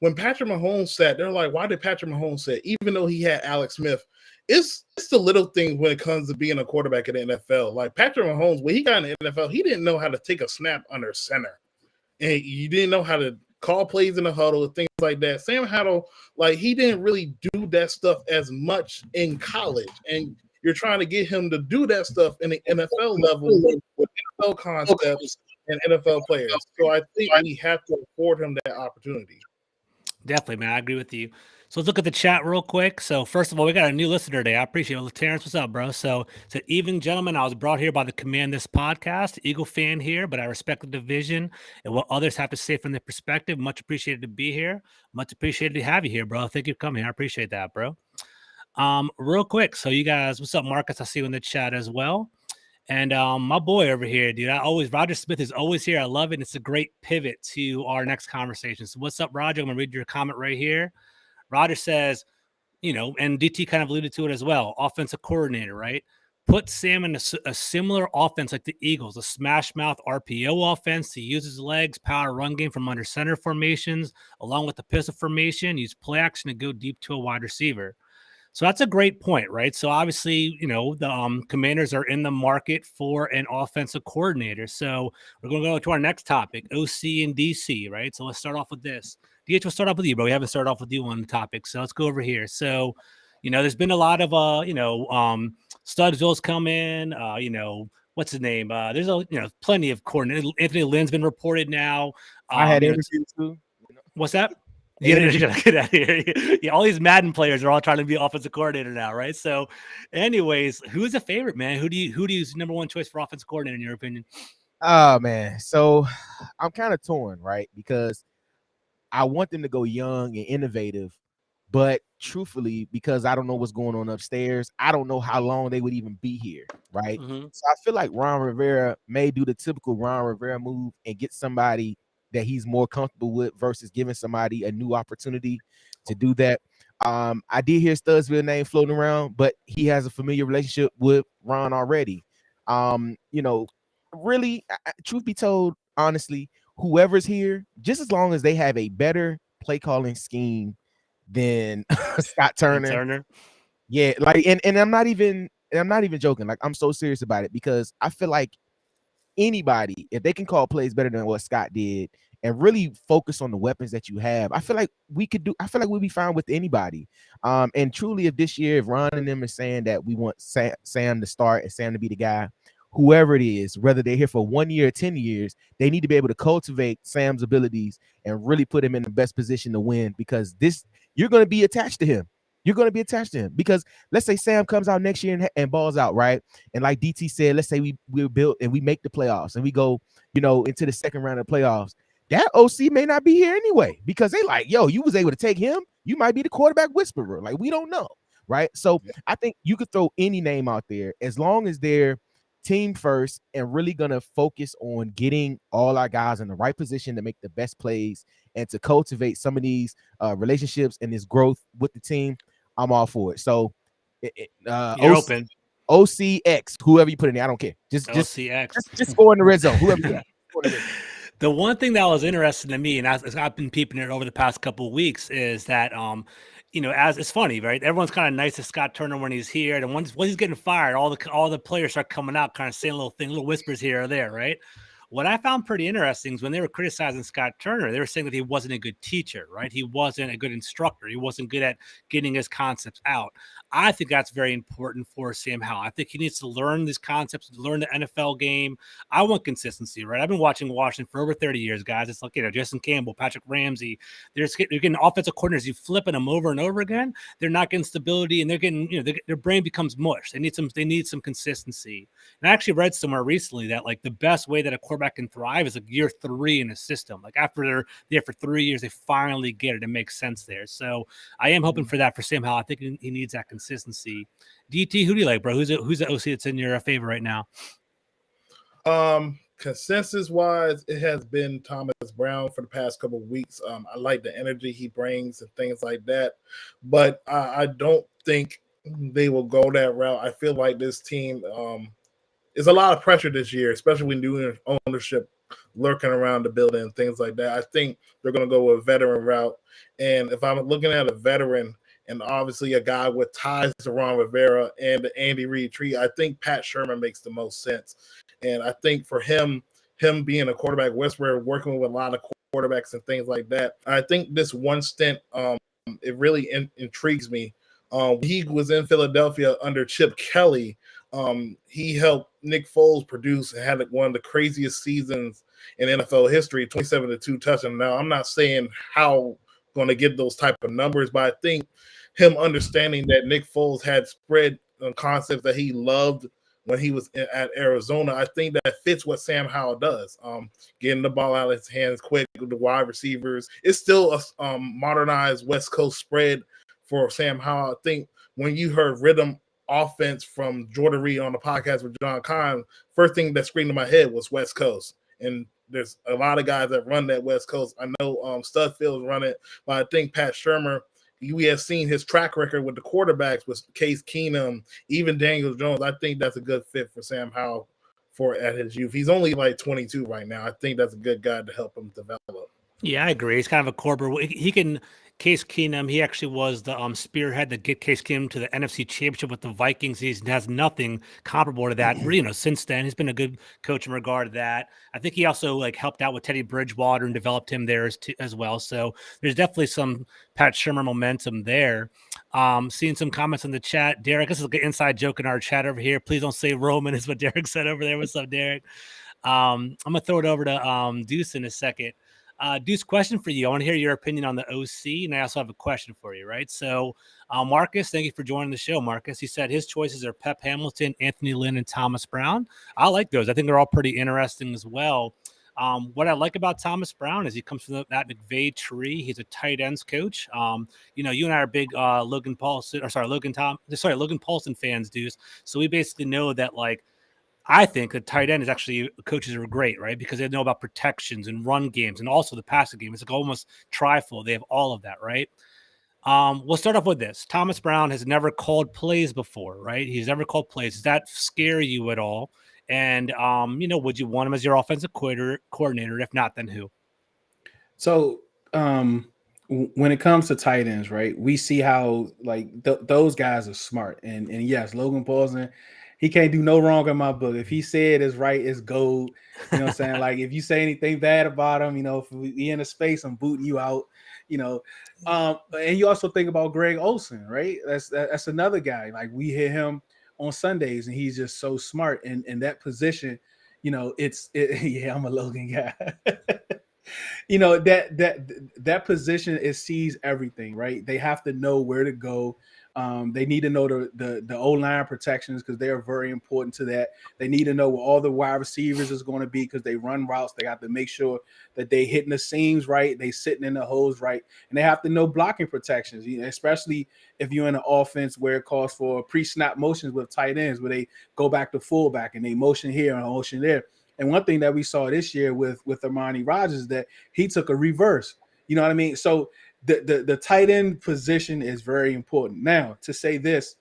when Patrick Mahomes sat, they're like, why did Patrick Mahomes sit? Even though he had Alex Smith, it's the little things when it comes to being a quarterback in the NFL. Like Patrick Mahomes, when he got in the NFL, he didn't know how to take a snap under center. And he didn't know how to call plays in the huddle, things like that. Sam Howell, like he didn't really do that stuff as much in college. And you're trying to get him to do that stuff in the NFL level with NFL concepts and NFL players. So I think we have to afford him that opportunity. Definitely, man. I agree with you. So let's look at the chat real quick. So first of all, we got a new listener today. I appreciate it. Terrence, what's up, bro? So evening, gentlemen. I was brought here by the Command This podcast. Eagle fan here, but I respect the division and what others have to say from their perspective. Much appreciated to be here. Much appreciated to have you here, bro. Thank you for coming. I appreciate that, bro. Real quick. So you guys, what's up, Marcus? I see you in the chat as well. And my boy over here, dude, Roger Smith is always here. I love it. And it's a great pivot to our next conversation. So what's up, Roger? I'm going to read your comment right here. Roger says, and DT kind of alluded to it as well, offensive coordinator, right? Put Sam in a similar offense like the Eagles, a smash mouth RPO offense to use his legs, power run game from under center formations, along with the pistol formation, use play action to go deep to a wide receiver. So that's a great point, right? So obviously, the Commanders are in the market for an offensive coordinator. So we're going to go to our next topic, OC and DC, right? So let's start off with this. DH, we'll start off with you, bro. We haven't started off with you on the topic. So let's go over here. So, there's been a lot of, Studesville's come in, what's his name? There's plenty of coordinators. Anthony Lynn's been reported now. I had interviews too. What's that? Yeah, get out of here. Yeah, all these Madden players are all trying to be offensive coordinator now, right? So, anyways, who's a favorite, man? Who do you use number one choice for offensive coordinator in your opinion? Oh man, so I'm kind of torn, right? Because I want them to go young and innovative, but truthfully, because I don't know what's going on upstairs, I don't know how long they would even be here, right? Mm-hmm. So I feel like Ron Rivera may do the typical Ron Rivera move and get somebody that he's more comfortable with versus giving somebody a new opportunity to do that. I did hear Studesville name floating around, but he has a familiar relationship with Ron already. Really, truth be told, honestly, whoever's here, just as long as they have a better play calling scheme than Scott Turner. Yeah, like and I'm not even joking. Like I'm so serious about it because I feel like anybody, if they can call plays better than what Scott did and really focus on the weapons that you have, I feel like we'll be fine with anybody. And truly, if Ron and them are saying that we want Sam to start and Sam to be the guy, whoever it is, whether they're here for 1 year or 10 years, they need to be able to cultivate Sam's abilities and really put him in the best position to win because you're going to be attached to him. You're going to be attached to him because let's say Sam comes out next year and balls out, right? And like DT said, let's say we're built and we make the playoffs and we go, into the second round of playoffs. That OC may not be here anyway because they like, yo, you was able to take him. You might be the quarterback whisperer. Like, we don't know, right? So I think you could throw any name out there as long as they're team first and really going to focus on getting all our guys in the right position to make the best plays and to cultivate some of these relationships and this growth with the team. I'm all for it. So you're open. OCX, whoever you put in there, I don't care. Just OCX. Just score in the red zone. Whoever. The one thing that was interesting to me, and I've been peeping it over the past couple of weeks, is that as it's funny, right? Everyone's kind of nice to Scott Turner when he's here, and once he's getting fired, all the players start coming out, kind of saying little whispers here or there, right? What I found pretty interesting is when they were criticizing Scott Turner, they were saying that he wasn't a good teacher, right? He wasn't a good instructor. He wasn't good at getting his concepts out. I think that's very important for Sam Howell. I think he needs to learn these concepts, learn the NFL game. I want consistency, right? I've been watching Washington for over 30 years, guys. It's like, Justin Campbell, Patrick Ramsey. They're getting offensive coordinators. You flipping them over and over again. They're not getting stability, and they're getting, their brain becomes mush. They need some consistency. And I actually read somewhere recently that like the best way that a quarterback can thrive is like year 3 in a system. Like after they're there for 3 years, they finally get it. It makes sense there. So I am hoping for that for Sam Howell. I think he needs that consistency. DT, who do you like, bro? Who's the OC that's in your favor right now? Consensus wise, it has been Thomas Brown for the past couple of weeks. I like the energy he brings and things like that, but I don't think they will go that route. I feel like this team is a lot of pressure this year, especially when new ownership lurking around the building and things like that. I think they're going to go with a veteran route. And if I'm looking at a veteran and obviously a guy with ties to Ron Rivera and the Andy Reid tree, I think Pat Shermer makes the most sense. And I think for him being a quarterback whisperer, working with a lot of quarterbacks and things like that, I think this one stint, it really intrigues me. He was in Philadelphia under Chip Kelly. He helped Nick Foles produce and had one of the craziest seasons in NFL history, 27-2 touchdowns. Now, I'm not saying how going to get those type of numbers, but I think him understanding that Nick Foles had spread concepts that he loved when he was at Arizona, I think that fits what Sam Howell does. Getting the ball out of his hands quick with the wide receivers. It's still a modernized West Coast spread for Sam Howell. I think when you heard rhythm offense from Jordan Reed on the podcast with John Kahn, first thing that screamed in my head was West Coast. And there's a lot of guys that run that West Coast. I know Studfield's run it, but I think Pat Shermer, we have seen his track record with the quarterbacks with Case Keenum, even Daniel Jones. I think that's a good fit for Sam Howell at his youth. He's only like 22 right now. I think that's a good guy to help him develop. Yeah, I agree. He's kind of a corporate. He can Case Keenum. He actually was the spearhead that get Case Keenum to the NFC Championship with the Vikings. He has nothing comparable to that. Since then, he's been a good coach in regard to that. I think he also helped out with Teddy Bridgewater and developed him there as well. So there's definitely some Pat Shermer momentum there. Seeing some comments in the chat. Derek, this is an inside joke in our chat over here. Please don't say Roman is what Derek said over there. What's up, Derek? I'm gonna throw it over to Deuce in a second. Deuce, question for you. I want to hear your opinion on the OC, and I also have a question for you, right? So, Marcus, thank you for joining the show, Marcus. He said his choices are Pep Hamilton, Anthony Lynn, and Thomas Brown. I like those. I think they're all pretty interesting as well. What I like about Thomas Brown is he comes from that McVay tree. He's a tight ends coach. You and I are big Logan Paulson fans, Deuce. So we basically know that I think a tight end is actually coaches are great, right? Because they know about protections and run games and also the passing game. It's almost trifle. They have all of that, right? We'll start off with this. Thomas Brown has never called plays before, right? He's never called plays. Does that scare you at all? And, would you want him as your offensive coordinator? If not, then who? So when it comes to tight ends, right, we see how those guys are smart. And yes, Logan Paulson, he can't do no wrong in my book. If he said it's right, it's gold. You know what I'm saying? If you say anything bad about him, if we in a space, I'm booting you out. And you also think about Greg Olsen, right? That's another guy. We hear him on Sundays, and he's just so smart. And in that position, yeah, I'm a Logan guy. That position, it sees everything, right? They have to know where to go. They need to know the O-line protections because they are very important to that. They need to know where all the wide receivers is going to be because they run routes. They have to make sure that they hitting the seams right, they sitting in the holes right, and they have to know blocking protections, especially if you're in an offense where it calls for pre-snap motions with tight ends where they go back to fullback and they motion here and motion there. And one thing that we saw this year with Armani Rogers is that he took a reverse. You know what I mean? So the tight end position is very important. Now, to say this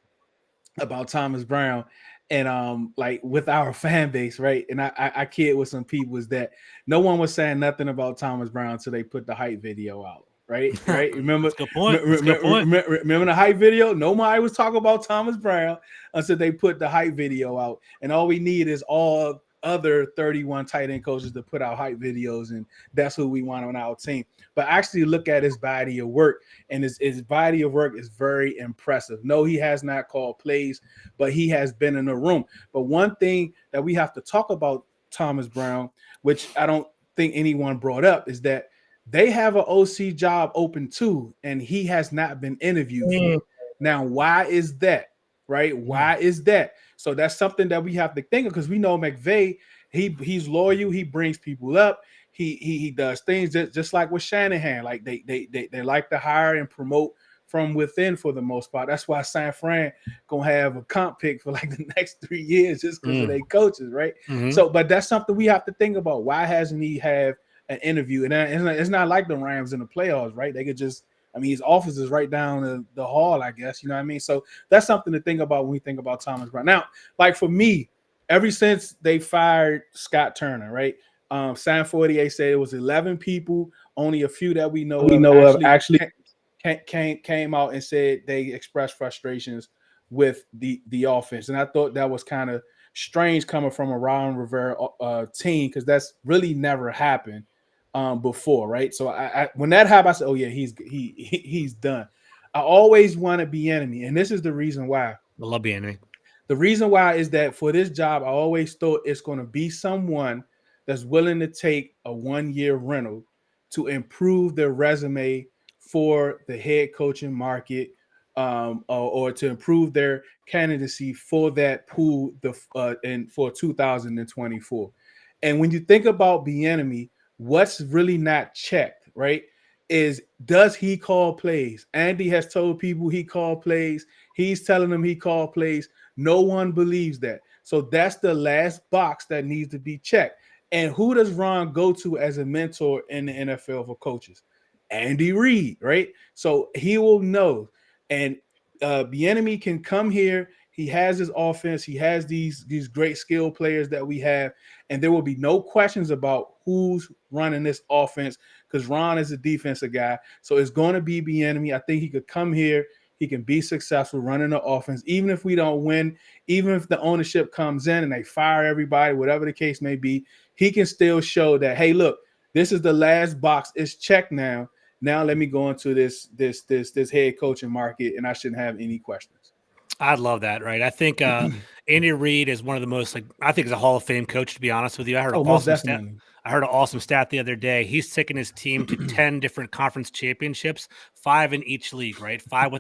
about Thomas Brown and with our fan base, right? And I kid with some people is that no one was saying nothing about Thomas Brown until they put the hype video out. Right. Remember? That's a good point. Remember the hype video? Nobody was talking about Thomas Brown until they put the hype video out. And all we need is all other 31 tight end coaches to put out hype videos, and that's who we want on our team. But actually look at his body of work, and his body of work is very impressive. No, he has not called plays, but he has been in the room. But one thing that we have to talk about Thomas Brown, which I don't think anyone brought up, is that they have an OC job open too, and he has not been interviewed for it. Now, why is that? Right? Why is that? So that's something that we have to think of because we know McVay, he's loyal, he brings people up, he does things just like with Shanahan. They like to hire and promote from within for the most part. That's why San Fran gonna have a comp pick for like the next 3 years just because of their coaches, right? So, but that's something we have to think about. Why hasn't he have an interview? And it's not like the Rams in the playoffs, right? They could just, I mean, his office is right down the hall, I guess. You know what I mean? So that's something to think about when we think about Thomas Brown. Now, like for me, ever since they fired Scott Turner, right? Sam 48 said it was 11 people. Only a few that we know of actually came out and said they expressed frustrations with the offense. And I thought that was kind of strange coming from a Ron Rivera team, because that's really never happened before, right? So I when that happened, I said, oh yeah, he's done. I always want to be enemy, and this is the reason why. I love being enemy. The reason why is that for this job, I always thought it's going to be someone that's willing to take a 1-year rental to improve their resume for the head coaching market, or to improve their candidacy for that pool for 2024. And when you think about Bieniemy, what's really not checked, right, is does he call plays? Andy has told people he called plays. He's telling them he called plays. No one believes that. So that's the last box that needs to be checked. And who does Ron go to as a mentor in the NFL for coaches? Andy Reid, right? So he will know. And Bieniemy can come here. He has his offense. He has these great skill players that we have. And there will be no questions about who's running this offense, because Ron is a defensive guy. So it's going to be Bieniemy. I think he could come here. He can be successful running the offense, even if we don't win, even if the ownership comes in and they fire everybody, whatever the case may be, he can still show that, hey, look, this is the last box. It's checked now. Now let me go into this head coaching market, and I shouldn't have any questions. I'd love that, right? I think Andy Reid is one of the most, I think he's a Hall of Fame coach, to be honest with you. I heard an awesome stat the other day. He's taken his team to 10 different conference championships, 5 in each league, right? 5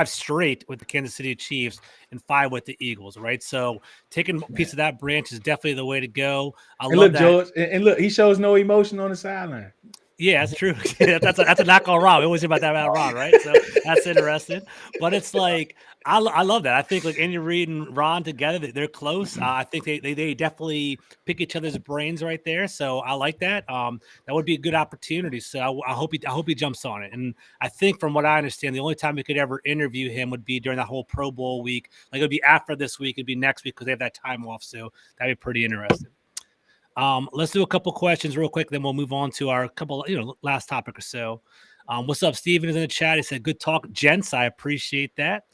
straight with the Kansas City Chiefs, and 5 with the Eagles, right? So taking a piece of that branch is definitely the way to go. George, and look, he shows no emotion on the sideline. Yeah, that's true. that's a knock on Ron. We always hear about that about Ron, right? So that's interesting. But it's like I love that. I think like Andy Reid and Ron together, they're close. I think they definitely pick each other's brains right there. So I like that. That would be a good opportunity. So I hope he jumps on it. And I think from what I understand, the only time we could ever interview him would be during that whole Pro Bowl week. Like it would be after this week. It'd be next week because they have that time off. So that'd be pretty interesting. Let's do a couple questions real quick, then we'll move on to our couple, last topic or so. What's up? Steven is in the chat. He said, good talk, gents. I appreciate that.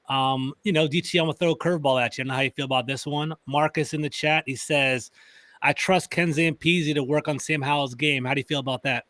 DT, I'm going to throw a curveball at you. I don't know how you feel about this one. Marcus in the chat. He says, I trust Ken Zampese to work on Sam Howell's game. How do you feel about that?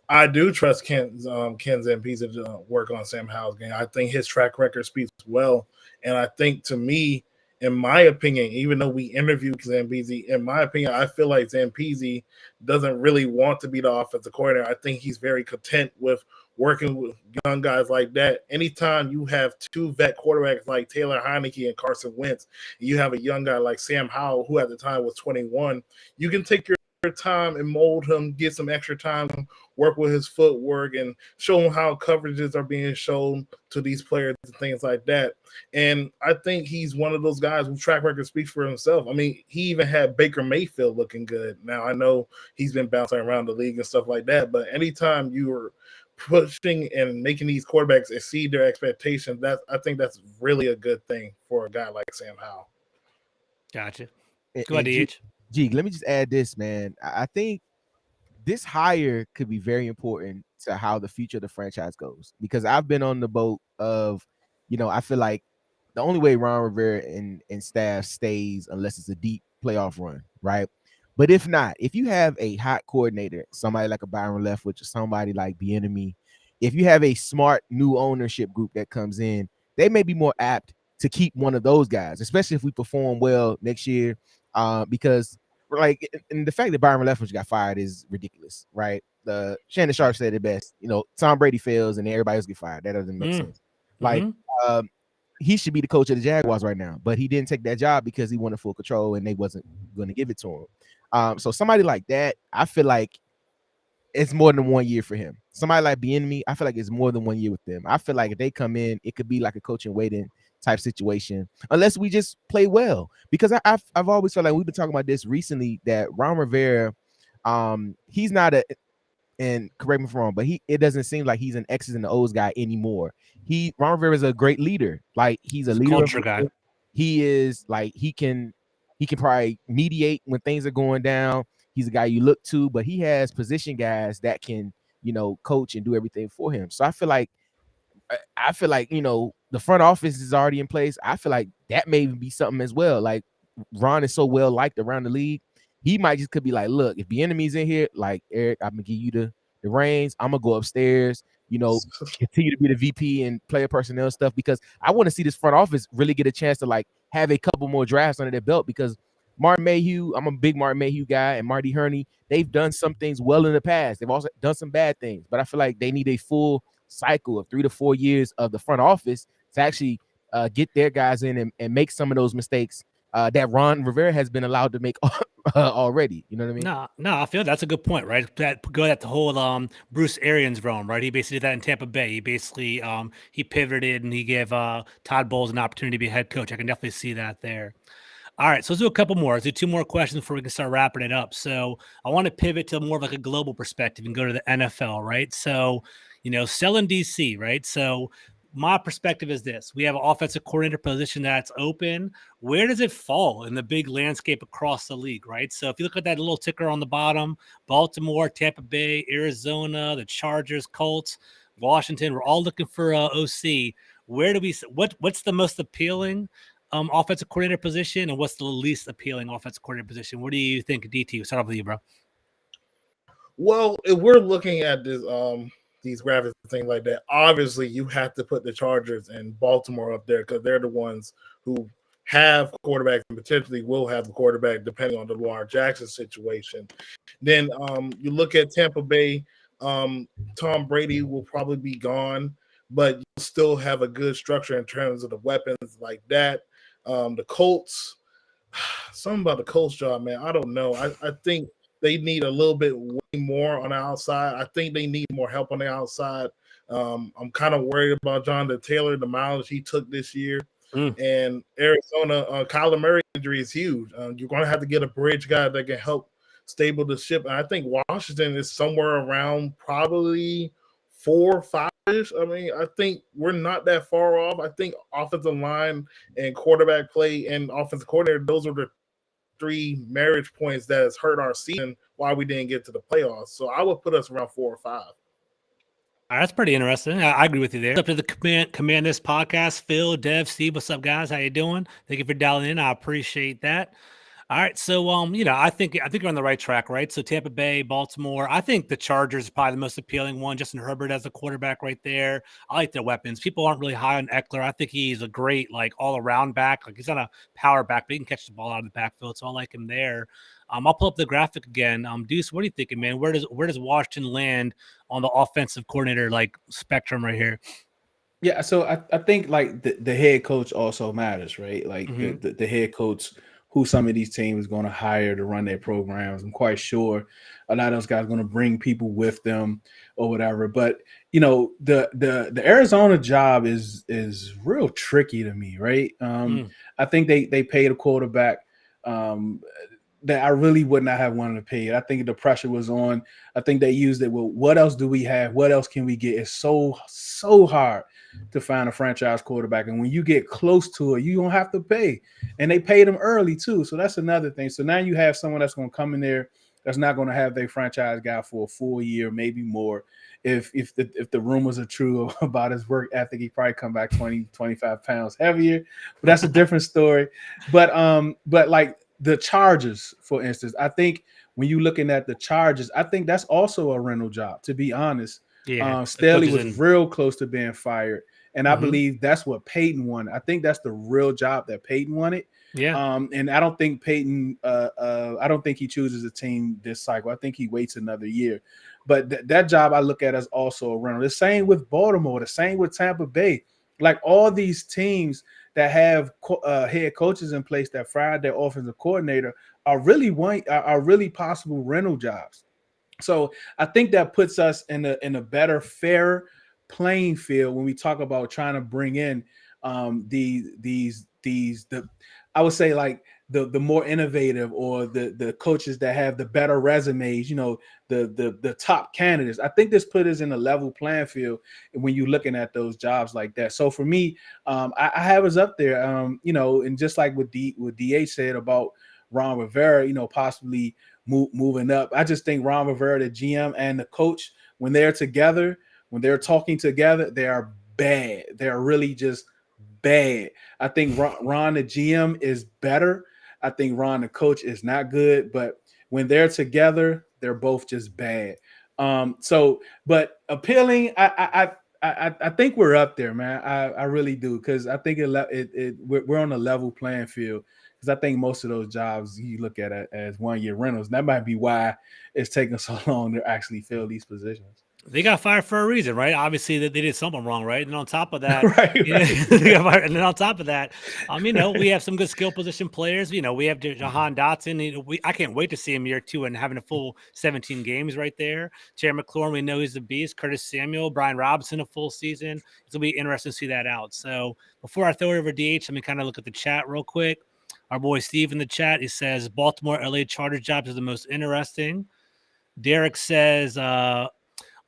I do trust Ken Zampese to work on Sam Howell's game. I think his track record speaks well. And I think, to me, in my opinion, even though we interviewed Zampese, in my opinion, I feel like Zampese doesn't really want to be the offensive coordinator. I think he's very content with working with young guys like that. Anytime you have 2 vet quarterbacks like Taylor Heineke and Carson Wentz, and you have a young guy like Sam Howell, who at the time was 21, you can take your time and mold him, get some extra time, work with his footwork, and show him how coverages are being shown to these players and things like that. And I think he's one of those guys whose track record speaks for himself. I mean, he even had Baker Mayfield looking good. Now, I know he's been bouncing around the league and stuff like that, but anytime you are pushing and making these quarterbacks exceed their expectations, I think that's really a good thing for a guy like Sam Howell. Gotcha. Go ahead, DH. Gee, let me just add this, man. I think this hire could be very important to how the future of the franchise goes, because I've been on the boat of, I feel like the only way Ron Rivera and staff stays unless it's a deep playoff run, right? But if not, if you have a hot coordinator, somebody like a Byron Leftwich or somebody like Bieniemy, if you have a smart new ownership group that comes in, they may be more apt to keep one of those guys, especially if we perform well next year. Because and the fact that Byron Leftwich got fired is ridiculous, right? Shannon Sharp said it best. Tom Brady fails and everybody else get fired. That doesn't make sense. Like, he should be the coach of the Jaguars right now, but he didn't take that job because he wanted full control and they wasn't going to give it to him. So somebody like that, I feel like it's more than 1 year for him. somebody like Bieniemy, I feel like it's more than 1 year with them. I feel like if they come in, it could be like a coaching waiting type situation, unless we just play well. Because I've always felt like we've been talking about this recently that Ron Rivera, he's not a, and correct me if I'm wrong, but it doesn't seem like he's an X's and O's guy anymore. Ron Rivera is a great leader. Like he's a leader, culture guy. He is like he can probably mediate when things are going down. He's a guy you look to, but he has position guys that can, coach and do everything for him. So I feel like the front office is already in place. I feel like that may be something as well. Like Ron is so well liked around the league. He might just could be like, look, if the enemy's in here, like Eric, I'm gonna give you the reins. I'm gonna go upstairs, continue to be the VP and player personnel stuff, because I want to see this front office really get a chance to like have a couple more drafts under their belt, because Martin Mayhew, I'm a big Martin Mayhew guy, and Marty Herney, they've done some things well in the past. They've also done some bad things, but I feel like they need a full cycle of 3 to 4 years of the front office to actually get their guys in and make some of those mistakes that Ron Rivera has been allowed to make already. You know what I mean? No, I feel that's a good point, right? Go at the whole Bruce Arians realm, right? He basically did that in Tampa Bay. He basically he pivoted and he gave Todd Bowles an opportunity to be a head coach. I can definitely see that there. All right, so let's do a couple more. Let's do 2 more questions before we can start wrapping it up. So I want to pivot to more of like a global perspective and go to the NFL, right? So, selling DC, right? So my perspective is this. We have an offensive coordinator position that's open. Where does it fall in the big landscape across the league, right? So if you look at that little ticker on the bottom, Baltimore, Tampa Bay, Arizona, the Chargers, Colts, Washington, we're all looking for OC. Where do we what's the most appealing offensive coordinator position, and what's the least appealing offensive coordinator position? What do you think, DT? We'll start off with you, bro. Well, if we're looking at this, these graphics and things like that, obviously you have to put the Chargers and Baltimore up there because they're the ones who have quarterbacks and potentially will have the quarterback depending on the Lamar Jackson situation. Then you look at Tampa Bay, Tom Brady will probably be gone, but you still have a good structure in terms of the weapons like that. The Colts, something about the Colts job, man. I don't know. I think they need a little bit way more on the outside. I think they need more help on the outside. I'm kind of worried about Jonathan Taylor, the mileage he took this year. And Arizona, Kyler Murray injury is huge. You're going to have to get a bridge guy that can help stable the ship. And I think Washington is somewhere around probably 4 or 5-ish. I mean, I think we're not that far off. I think offensive line and quarterback play and offensive coordinator, those are the 3 marriage points that has hurt our season why we didn't get to the playoffs. So I would put us around 4 or 5. All right, that's pretty interesting. I agree with you there. Up to the Command This podcast, Phil, Dev, Steve, what's up, guys? How you doing? Thank you for dialing in. I appreciate that. All right, so I think you're on the right track, right? So Tampa Bay, Baltimore. I think the Chargers is probably the most appealing one. Justin Herbert as a quarterback right there. I like their weapons. People aren't really high on Eckler. I think he's a great like all-around back. Like he's not a power back, but he can catch the ball out of the backfield. So I like him there. I'll pull up the graphic again. Deuce, what are you thinking, man? Where does Washington land on the offensive coordinator like spectrum right here? Yeah, so I think like the head coach also matters, right? Like the head coach, who some of these teams are going to hire to run their programs. I'm quite sure a lot of those guys are going to bring people with them or whatever. But the Arizona job is real tricky to me, right? I think they paid a quarterback that I really would not have wanted to pay. I think the pressure was on. I think they used it. Well, what else do we have? What else can we get? It's so hard to find a franchise quarterback. And when you get close to it, you don't have to pay. And they paid them early too. So that's another thing. So now you have someone that's going to come in there that's not going to have their franchise guy for a full year, maybe more. If the rumors are true about his work ethic, he probably come back 20, 25 pounds heavier. But that's a different story. But like the Chargers, for instance, I think when you're looking at the Chargers, I think that's also a rental job, to be honest. Yeah, Staley was real close to being fired, and I believe that's what Payton wanted. I think that's the real job that Payton wanted. Yeah. And I don't think Payton. I don't think he chooses a team this cycle. I think he waits another year. But that job I look at as also a rental. The same with Baltimore. The same with Tampa Bay. Like all these teams that have head coaches in place that fired their offensive coordinator are really possible rental jobs. So I think that puts us in a better, fair playing field when we talk about trying to bring in the I would say like the more innovative or the coaches that have the better resumes, the top candidates. I think this put us in a level playing field when you're looking at those jobs like that. So for me, I have us up there, and just like what DH said about Ron Rivera, possibly moving up. I just think Ron Rivera, the GM and the coach, when they're together, when they're talking together, they are bad. They're really just bad. I think Ron the GM is better. I think Ron the coach is not good, but when they're together, they're both just bad. But appealing, I think we're up there, man. I really do, because I think we're on a level playing field. Because I think most of those jobs you look at it as 1-year rentals. That might be why it's taking so long to actually fill these positions. They got fired for a reason, right? Obviously, that they did something wrong, right? And on top of that, right. They got fired. And then on top of that, we have some good skill position players. We have Jahan Dotson. I can't wait to see him year 2 and having a full 17 games right there. Terry McLaurin, we know he's a beast. Curtis Samuel, Brian Robinson, a full season. It's gonna be interesting to see that out. So before I throw it over to DH, let me kind of look at the chat real quick. Our boy Steve in the chat, he says Baltimore LA Chargers jobs is the most interesting. Derek says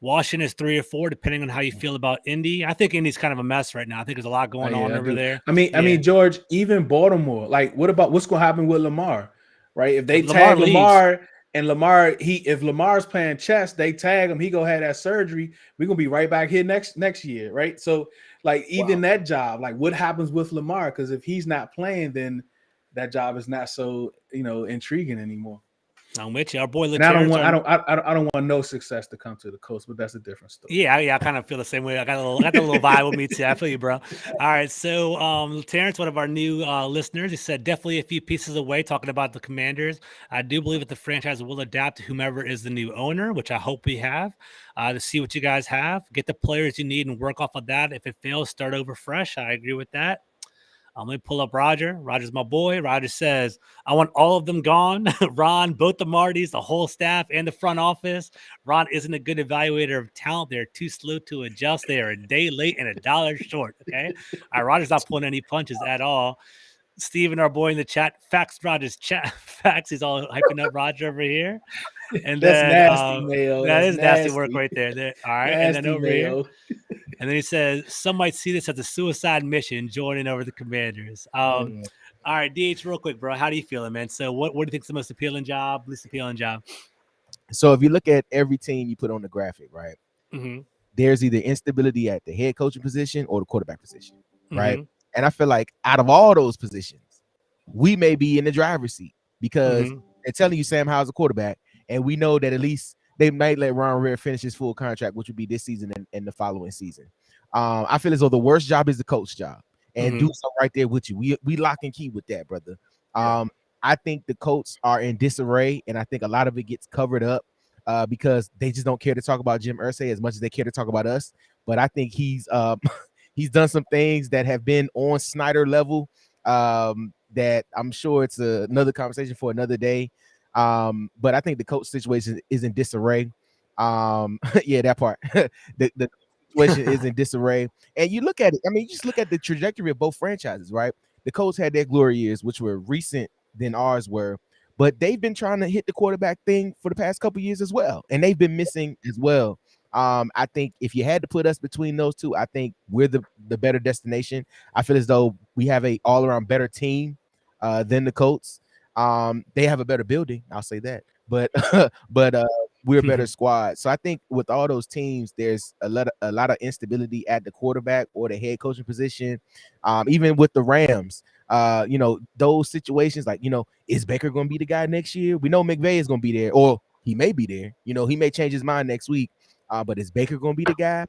Washington is 3 or 4, depending on how you feel about Indy. I think Indy's kind of a mess right now. I think there's a lot going on over there. I mean, George, even Baltimore, like, what's going to happen with Lamar, right? If they tag Lamar and if Lamar's playing chess, they tag him, he go have that surgery. We're going to be right back here next year, right? So, like, even that job, like, what happens with Lamar? Because if he's not playing, then that job is not so, intriguing anymore. I'm with you. Our boy, and I don't want no success to come to the coast, but that's a different story. Yeah, I kind of feel the same way. I got a little vibe with me too. I feel you, bro. All right, so Terrence, one of our new listeners, he said definitely a few pieces away. Talking about the Commanders, I do believe that the franchise will adapt to whomever is the new owner, which I hope we have. To see what you guys have, get the players you need, and work off of that. If it fails, start over fresh. I agree with that. Let me pull up Roger. Roger's my boy. Roger says, I want all of them gone. Ron, both the Martys, the whole staff, and the front office. Ron isn't a good evaluator of talent. They're too slow to adjust. They are a day late and $1 short. Okay. All right, Roger's not pulling any punches at all. Steven, our boy in the chat, facts, Roger's chat. Facts. He's all hyping up Roger over here. And that's then nasty, Mayo. That is nasty work right there. All right. Nasty, and then over Mayo. here. And then he says, some might see this as a suicide mission, joining over the Commanders. All right, DH, real quick, bro. How do you feeling, man? So what do you think is the most appealing job, least appealing job? So if you look at every team you put on the graphic, right, there's either instability at the head coaching position or the quarterback position, right? And I feel like out of all those positions, we may be in the driver's seat because they're telling you Sam Howell's a quarterback, and we know that at least they might let Ron Rivera finish his full contract, which would be this season and the following season. I feel as though the worst job is the coach job, and Deuce right there with you. We lock and key with that, brother. I think the Colts are in disarray, and I think a lot of it gets covered up because they just don't care to talk about Jim Irsay as much as they care to talk about us. But I think he's done some things that have been on Snyder level that I'm sure it's another conversation for another day. But I think the coach situation is in disarray. Yeah, that part. the situation is in disarray. And you look at it, I mean, you just look at the trajectory of both franchises, right? The Colts had their glory years, which were recent than ours were, but they've been trying to hit the quarterback thing for the past couple of years as well, and they've been missing as well. I think if you had to put us between those two, I think we're the better destination. I feel as though we have a all-around better team than the Colts. They have a better building, I'll say that, but we're a better squad. So I think with all those teams, there's a lot of instability at the quarterback or the head coaching position. Even with the Rams, those situations, like, is Baker going to be the guy next year? We know McVay is going to be there, or he may be there. He may change his mind next week. But is Baker going to be the guy?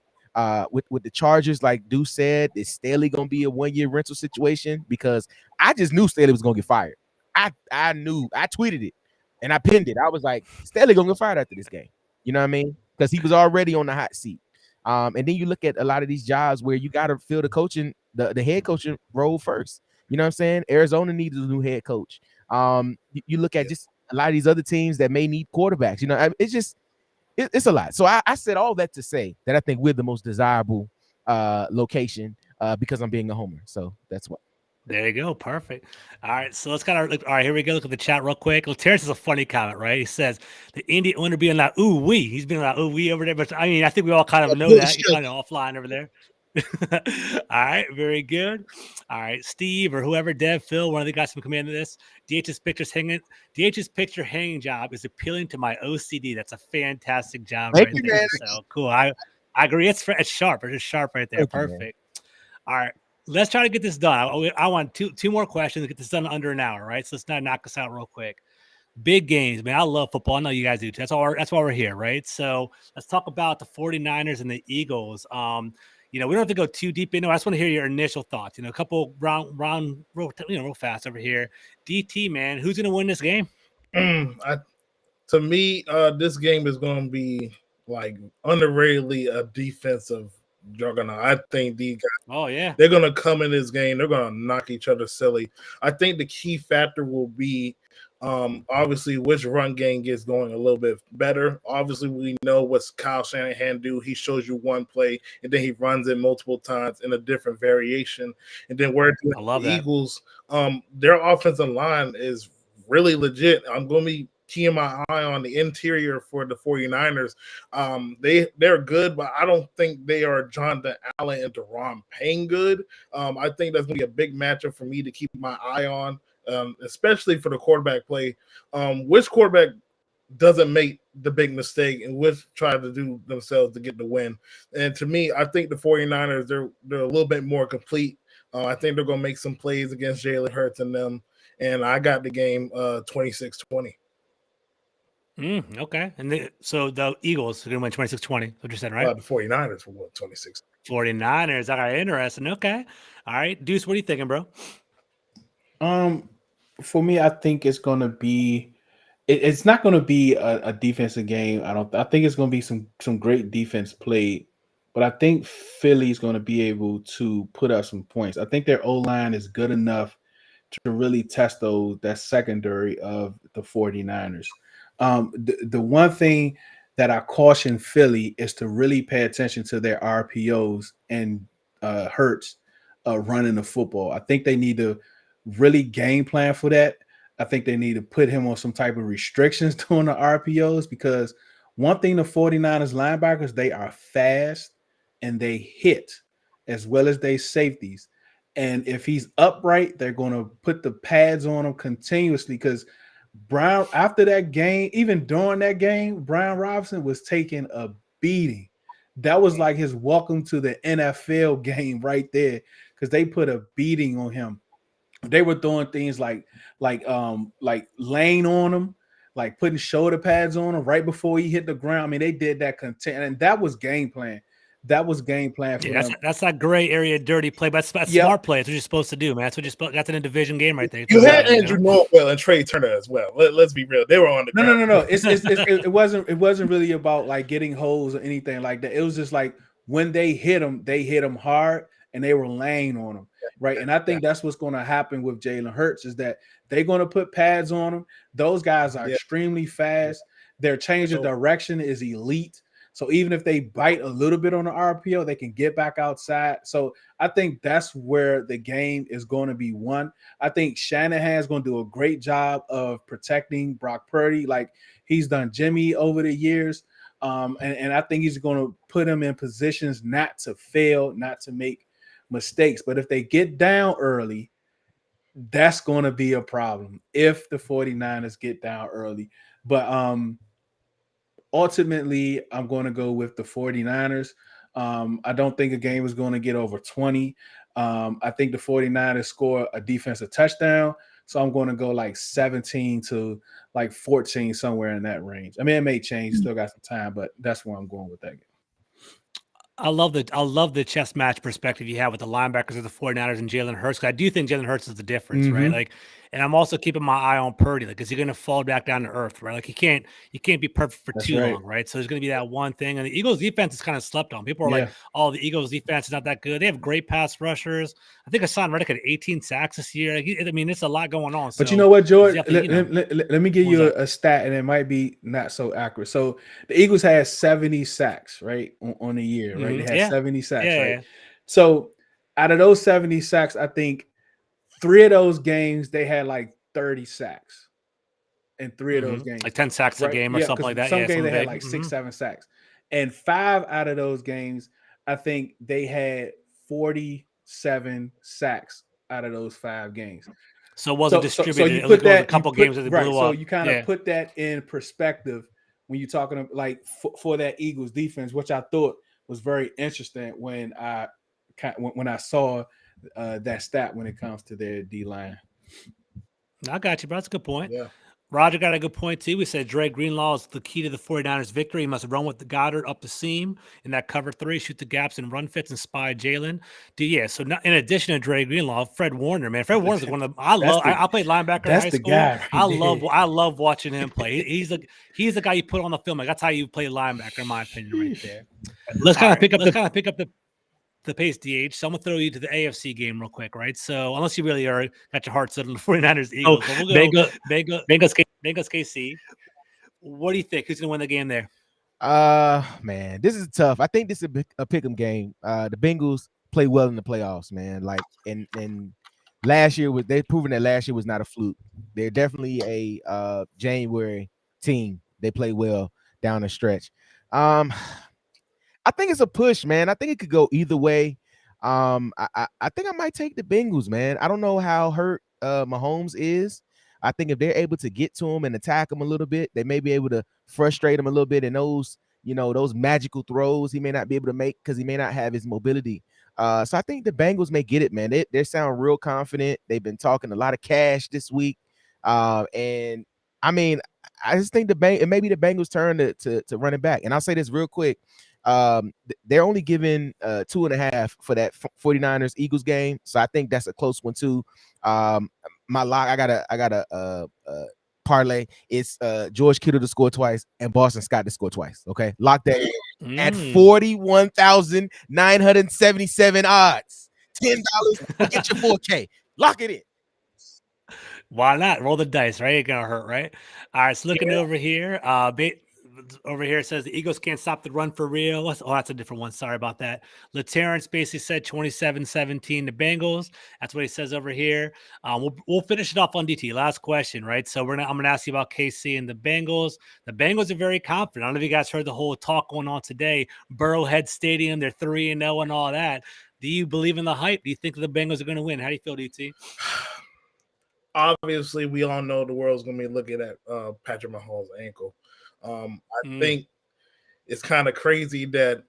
With the Chargers, like Deuce said, is Staley going to be a 1-year rental situation? Because I just knew Staley was going to get fired. I knew. I tweeted it and I pinned it. I was like, Staley going to get fired after this game. You know what I mean? Because he was already on the hot seat. And then you look at a lot of these jobs where you got to fill the head coaching role first. You know what I'm saying? Arizona needs a new head coach. You look at just a lot of these other teams that may need quarterbacks. It's just it's a lot. So I said all that to say that I think we're the most desirable location because I'm being a homer. So that's why. There you go. Perfect. All right. So let's kind of look. All right. Here we go. Look at the chat real quick. Well, Terrence is a funny comment, right? He says the Indian owner being like, ooh, wee. He's being like, ooh, wee over there. But I mean, I think we all kind of know that. He's kind of offline over there. All right. Very good. All right. Steve or whoever, Dev, Phil, one of the guys who commanded this. DH's picture hanging job is appealing to my OCD. That's a fantastic job Thank right you, there. man. So cool. I agree. It's sharp. It's sharp right there. Thank you, man. Perfect. All right. Let's try to get this done. I want two more questions to get this done under an hour, right? So let's not knock us out real quick. Big games, man. I love football. I know you guys do too. That's why we're here, right? So let's talk about the 49ers and the Eagles. We don't have to go too deep into it. I just want to hear your initial thoughts. A couple round real fast over here. DT, man, who's going to win this game? To me, this game is going to be like underratedly a defensive juggernaut. I think these guys, they're going to come in this game. They're going to knock each other silly. I think the key factor will be obviously which run game gets going a little bit better. Obviously, we know what's Kyle Shanahan do. He shows you one play, and then he runs it multiple times in a different variation. And then where the Eagles, their offensive line is really legit. I'm going to be keeping my eye on the interior for the 49ers. They're good, but I don't think they are Jonathan Allen and Daron Payne good. I think that's going to be a big matchup for me to keep my eye on, especially for the quarterback play. Which quarterback doesn't make the big mistake and which try to do themselves to get the win? And to me, I think the 49ers, they're a little bit more complete. I think they're going to make some plays against Jalen Hurts and them. And I got the game 26-20. Okay. And so the Eagles are going to win 26-20. What you said, right? The 49ers will win 26. 49ers. All right. Interesting. Okay. All right. Deuce, what are you thinking, bro? For me, I think it's going to be it's not going to be a defensive game. I think it's going to be some great defense played, but I think Philly's going to be able to put up some points. I think their O-line is good enough to really test that secondary of the 49ers. The one thing that I caution Philly is to really pay attention to their RPOs and Hurts running the football. I think they need to really game plan for that. I think they need to put him on some type of restrictions during the RPOs, because one thing the 49ers linebackers, they are fast and they hit as well as they safeties. And if he's upright, they're going to put the pads on him continuously, because Brown, after that game, even during that game, Brian Robinson was taking a beating. That was like his welcome to the NFL game right there, because they put a beating on him. They were doing things like laying on him, like putting shoulder pads on him right before he hit the ground. I mean, they did that and that was game plan. That was game plan for them. That's that gray area dirty play, but that's smart play. That's what you're supposed to do, man. That's what you're supposed. That's in a division game right there. You had Andrew Norwell and Trey Turner as well. Let's be real; they were on the ground. No. It wasn't really about like getting holes or anything like that. It was just like when they hit him hard, and they were laying on him, right? And I think that's what's going to happen with Jalen Hurts, is that they're going to put pads on him. Those guys are extremely fast. Their change of direction is elite. So even if they bite a little bit on the RPO, they can get back outside. So I think that's where the game is going to be won. I think Shanahan's going to do a great job of protecting Brock Purdy, like he's done Jimmy over the years. And I think he's going to put him in positions not to fail, not to make mistakes. But if they get down early, that's going to be a problem if the 49ers get down early. But ultimately, I'm going to go with the 49ers. I don't think a game is going to get over 20. I think the 49ers score a defensive touchdown. So I'm going to go like 17 to like 14, somewhere in that range. I mean, it may change. Still got some time, but that's where I'm going with that game. I love the chess match perspective you have with the linebackers of the 49ers and Jalen Hurts. I do think Jalen Hurts is the difference, right? Like And I'm also keeping my eye on Purdy, like, is he going to fall back down to earth, right? Like, you can't be perfect for too long, right? So there's going to be that one thing. And the Eagles defense is kind of slept on. People are like, oh, the Eagles defense is not that good. They have great pass rushers. I think Hassan Reddick had 18 sacks this year. Like, I mean, it's a lot going on. But so you know what, George? Let me give you a stat, and it might be not so accurate. So the Eagles had 70 sacks, right, on the year, right? They had 70 sacks, right? So out of those 70 sacks, I think 3 of those games they had like 30 sacks in 3 of those games, like 10 sacks a game or something like that. Some games they had like 6-7 sacks, and 5 out of those games, I think they had 47 sacks out of those 5 games. So it wasn't distributed. So you put that a couple games that they blew up. So you kind of put that in perspective when you're talking like for that Eagles defense, which I thought was very interesting when I saw that stat when it comes to their D line. I got you, bro. That's a good point. Yeah. Roger got a good point, too. We said Dre Greenlaw is the key to the 49ers victory. He must run with the Goddard up the seam in that cover 3, shoot the gaps and run fits and spy Jalen. So in addition to Dre Greenlaw, Fred Warner, man. Fred Warner's one of the – I played linebacker in high school. Guy right I love watching him play. He's the guy you put on the film. Like, that's how you play linebacker, in my opinion, right there. Let's kind of pick up the pace, DH. So I'm going to throw you to the AFC game real quick, right? So unless you really are got your heart set on the 49ers, Eagles. But we'll go Bengals, KC. What do you think? Who's going to win the game there? Man, this is tough. I think this is a pick'em game. The Bengals play well in the playoffs, man. Like, and last year they've proven that last year was not a fluke. They're definitely a January team. They play well down the stretch. I think it's a push, man. I think it could go either way. I think I might take the Bengals, man. I don't know how hurt Mahomes is. I think if they're able to get to him and attack him a little bit, they may be able to frustrate him a little bit. And those magical throws he may not be able to make because he may not have his mobility. So I think the Bengals may get it, man. They sound real confident. They've been talking a lot of cash this week. And I mean, I just think it may be the Bengals' turn to run it back. And I'll say this real quick. They're only giving 2.5 for that 49ers Eagles game, so I think that's a close one too. My lock, I got a parlay. It's George Kittle to score twice and Boston Scott to score twice. Okay, lock that in at 41,977 odds. $10 to get your 4K. Lock it in. Why not? Roll the dice, right? Ain't gonna hurt, right? All right, so looking over here, over here it says the Eagles can't stop the run for real. Oh, that's a different one. Sorry about that. LaTerrence basically said 27-17 the Bengals. That's what he says over here. We'll finish it off on DT. Last question, right? So I'm gonna ask you about KC and the Bengals. The Bengals are very confident. I don't know if you guys heard the whole talk going on today. Burrowhead Stadium, they're 3-0 and all that. Do you believe in the hype? Do you think the Bengals are going to win? How do you feel, DT? Obviously, we all know the world's going to be looking at Patrick Mahomes' ankle. I think it's kind of crazy that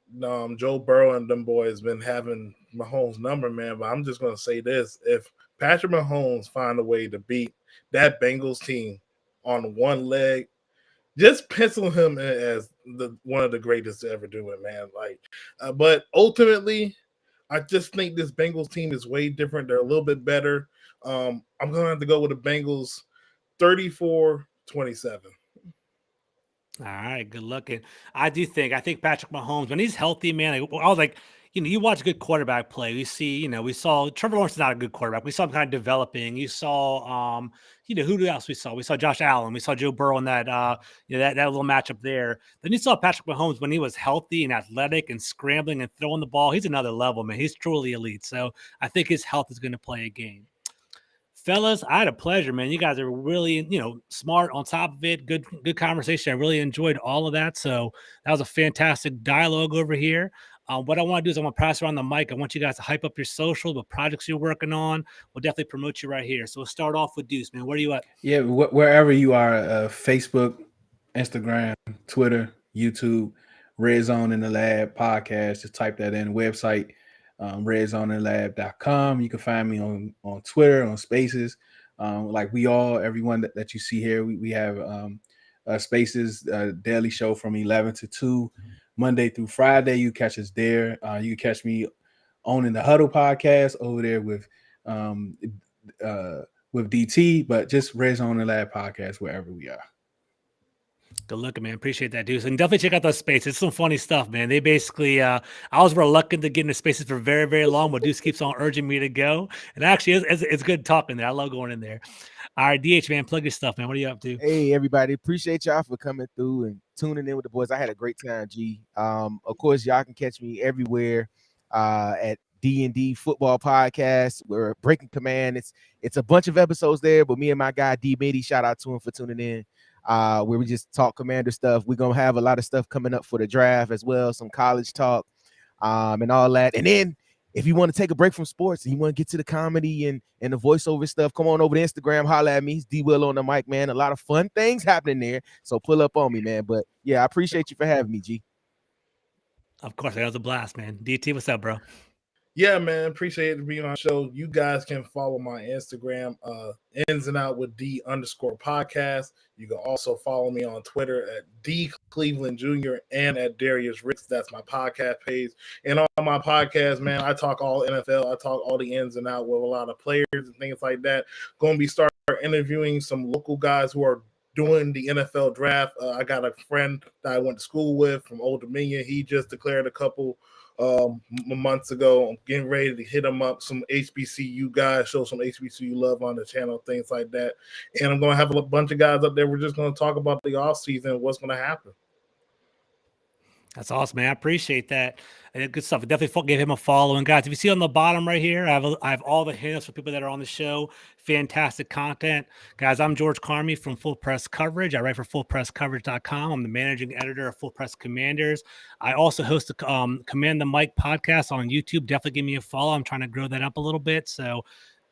Joe Burrow and them boys been having Mahomes' number, man. But I'm just going to say this. If Patrick Mahomes find a way to beat that Bengals team on one leg, just pencil him as one of the greatest to ever do it, man. But ultimately, I just think this Bengals team is way different. They're a little bit better. I'm going to have to go with the Bengals 34-27. All right, good looking. I think Patrick Mahomes, when he's healthy, man, I was like, you watch good quarterback play. We saw Trevor Lawrence is not a good quarterback. We saw him kind of developing. You saw, who else we saw? We saw Josh Allen. We saw Joe Burrow in that, that little matchup there. Then you saw Patrick Mahomes when he was healthy and athletic and scrambling and throwing the ball. He's another level, man. He's truly elite. So I think his health is going to play a game. Fellas, I had a pleasure, man. You guys are really, smart on top of it. Good conversation. I really enjoyed all of that. So that was a fantastic dialogue over here. What I want to do is I want to pass around the mic. I want you guys to hype up your socials, what projects you're working on. We'll definitely promote you right here. So we'll start off with Deuce, man. Where are you at? Yeah, wherever you are, Facebook, Instagram, Twitter, YouTube, Red Zone in the Lab podcast. Just type that in. Website, redzoneinlab.com. You can find me on Twitter, on Spaces. Everyone that you see here, we have Spaces daily show from 11 to 2, Monday through Friday. You catch us there. You can catch me on In the Huddle podcast over there with with DT, but just Red Zone and Lab podcast wherever we are. Good looking, man. Appreciate that, Deuce. And definitely check out those spaces. It's some funny stuff, man. They basically, I was reluctant to get into spaces for very, very long, but Deuce keeps on urging me to go. And actually, it's good talking there. I love going in there. All right, DH, man, plug your stuff, man. What are you up to? Hey, everybody. Appreciate y'all for coming through and tuning in with the boys. I had a great time, G. Of course, y'all can catch me everywhere at D&D Football Podcast. We're Breaking Command. It's a bunch of episodes there, but me and my guy, D. Mitty, shout out to him for tuning in. Where we just talk Commander stuff. We're gonna have a lot of stuff coming up for the draft as well, some college talk, and all that. And then if you want to take a break from sports and you want to get to the comedy and the voiceover stuff, come on over to Instagram, holla at me. It's D Will on the mic, man. A lot of fun things happening there. So pull up on me, man. But yeah, I appreciate you for having me, G. Of course, that was a blast, man. DT, what's up, bro? Yeah, man. Appreciate it being on the show. You guys can follow my Instagram, ins and out with D_podcast. You can also follow me on Twitter at D Cleveland Jr. and at Darius Ricks. That's my podcast page. And on my podcast, man, I talk all NFL. I talk all the ins and out with a lot of players and things like that. Going to be starting interviewing some local guys who are doing the NFL draft. I got a friend that I went to school with from Old Dominion. He just declared a couple months ago. I'm getting ready to hit him up, some HBCU guys, show some HBCU love on the channel, things like that. And I'm going to have a bunch of guys up there. We're just going to talk about the off season, what's going to happen. That's awesome, man. I appreciate that. And good stuff. Definitely give him a follow. And guys, if you see on the bottom right here, I have all the hints for people that are on the show. Fantastic content. Guys, I'm George Carmi from Full Press Coverage. I write for fullpresscoverage.com. I'm the managing editor of Full Press Commanders. I also host the Command the Mic podcast on YouTube. Definitely give me a follow. I'm trying to grow that up a little bit. So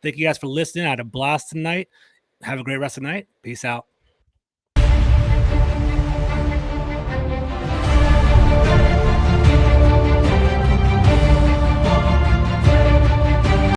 thank you guys for listening. I had a blast tonight. Have a great rest of the night. Peace out.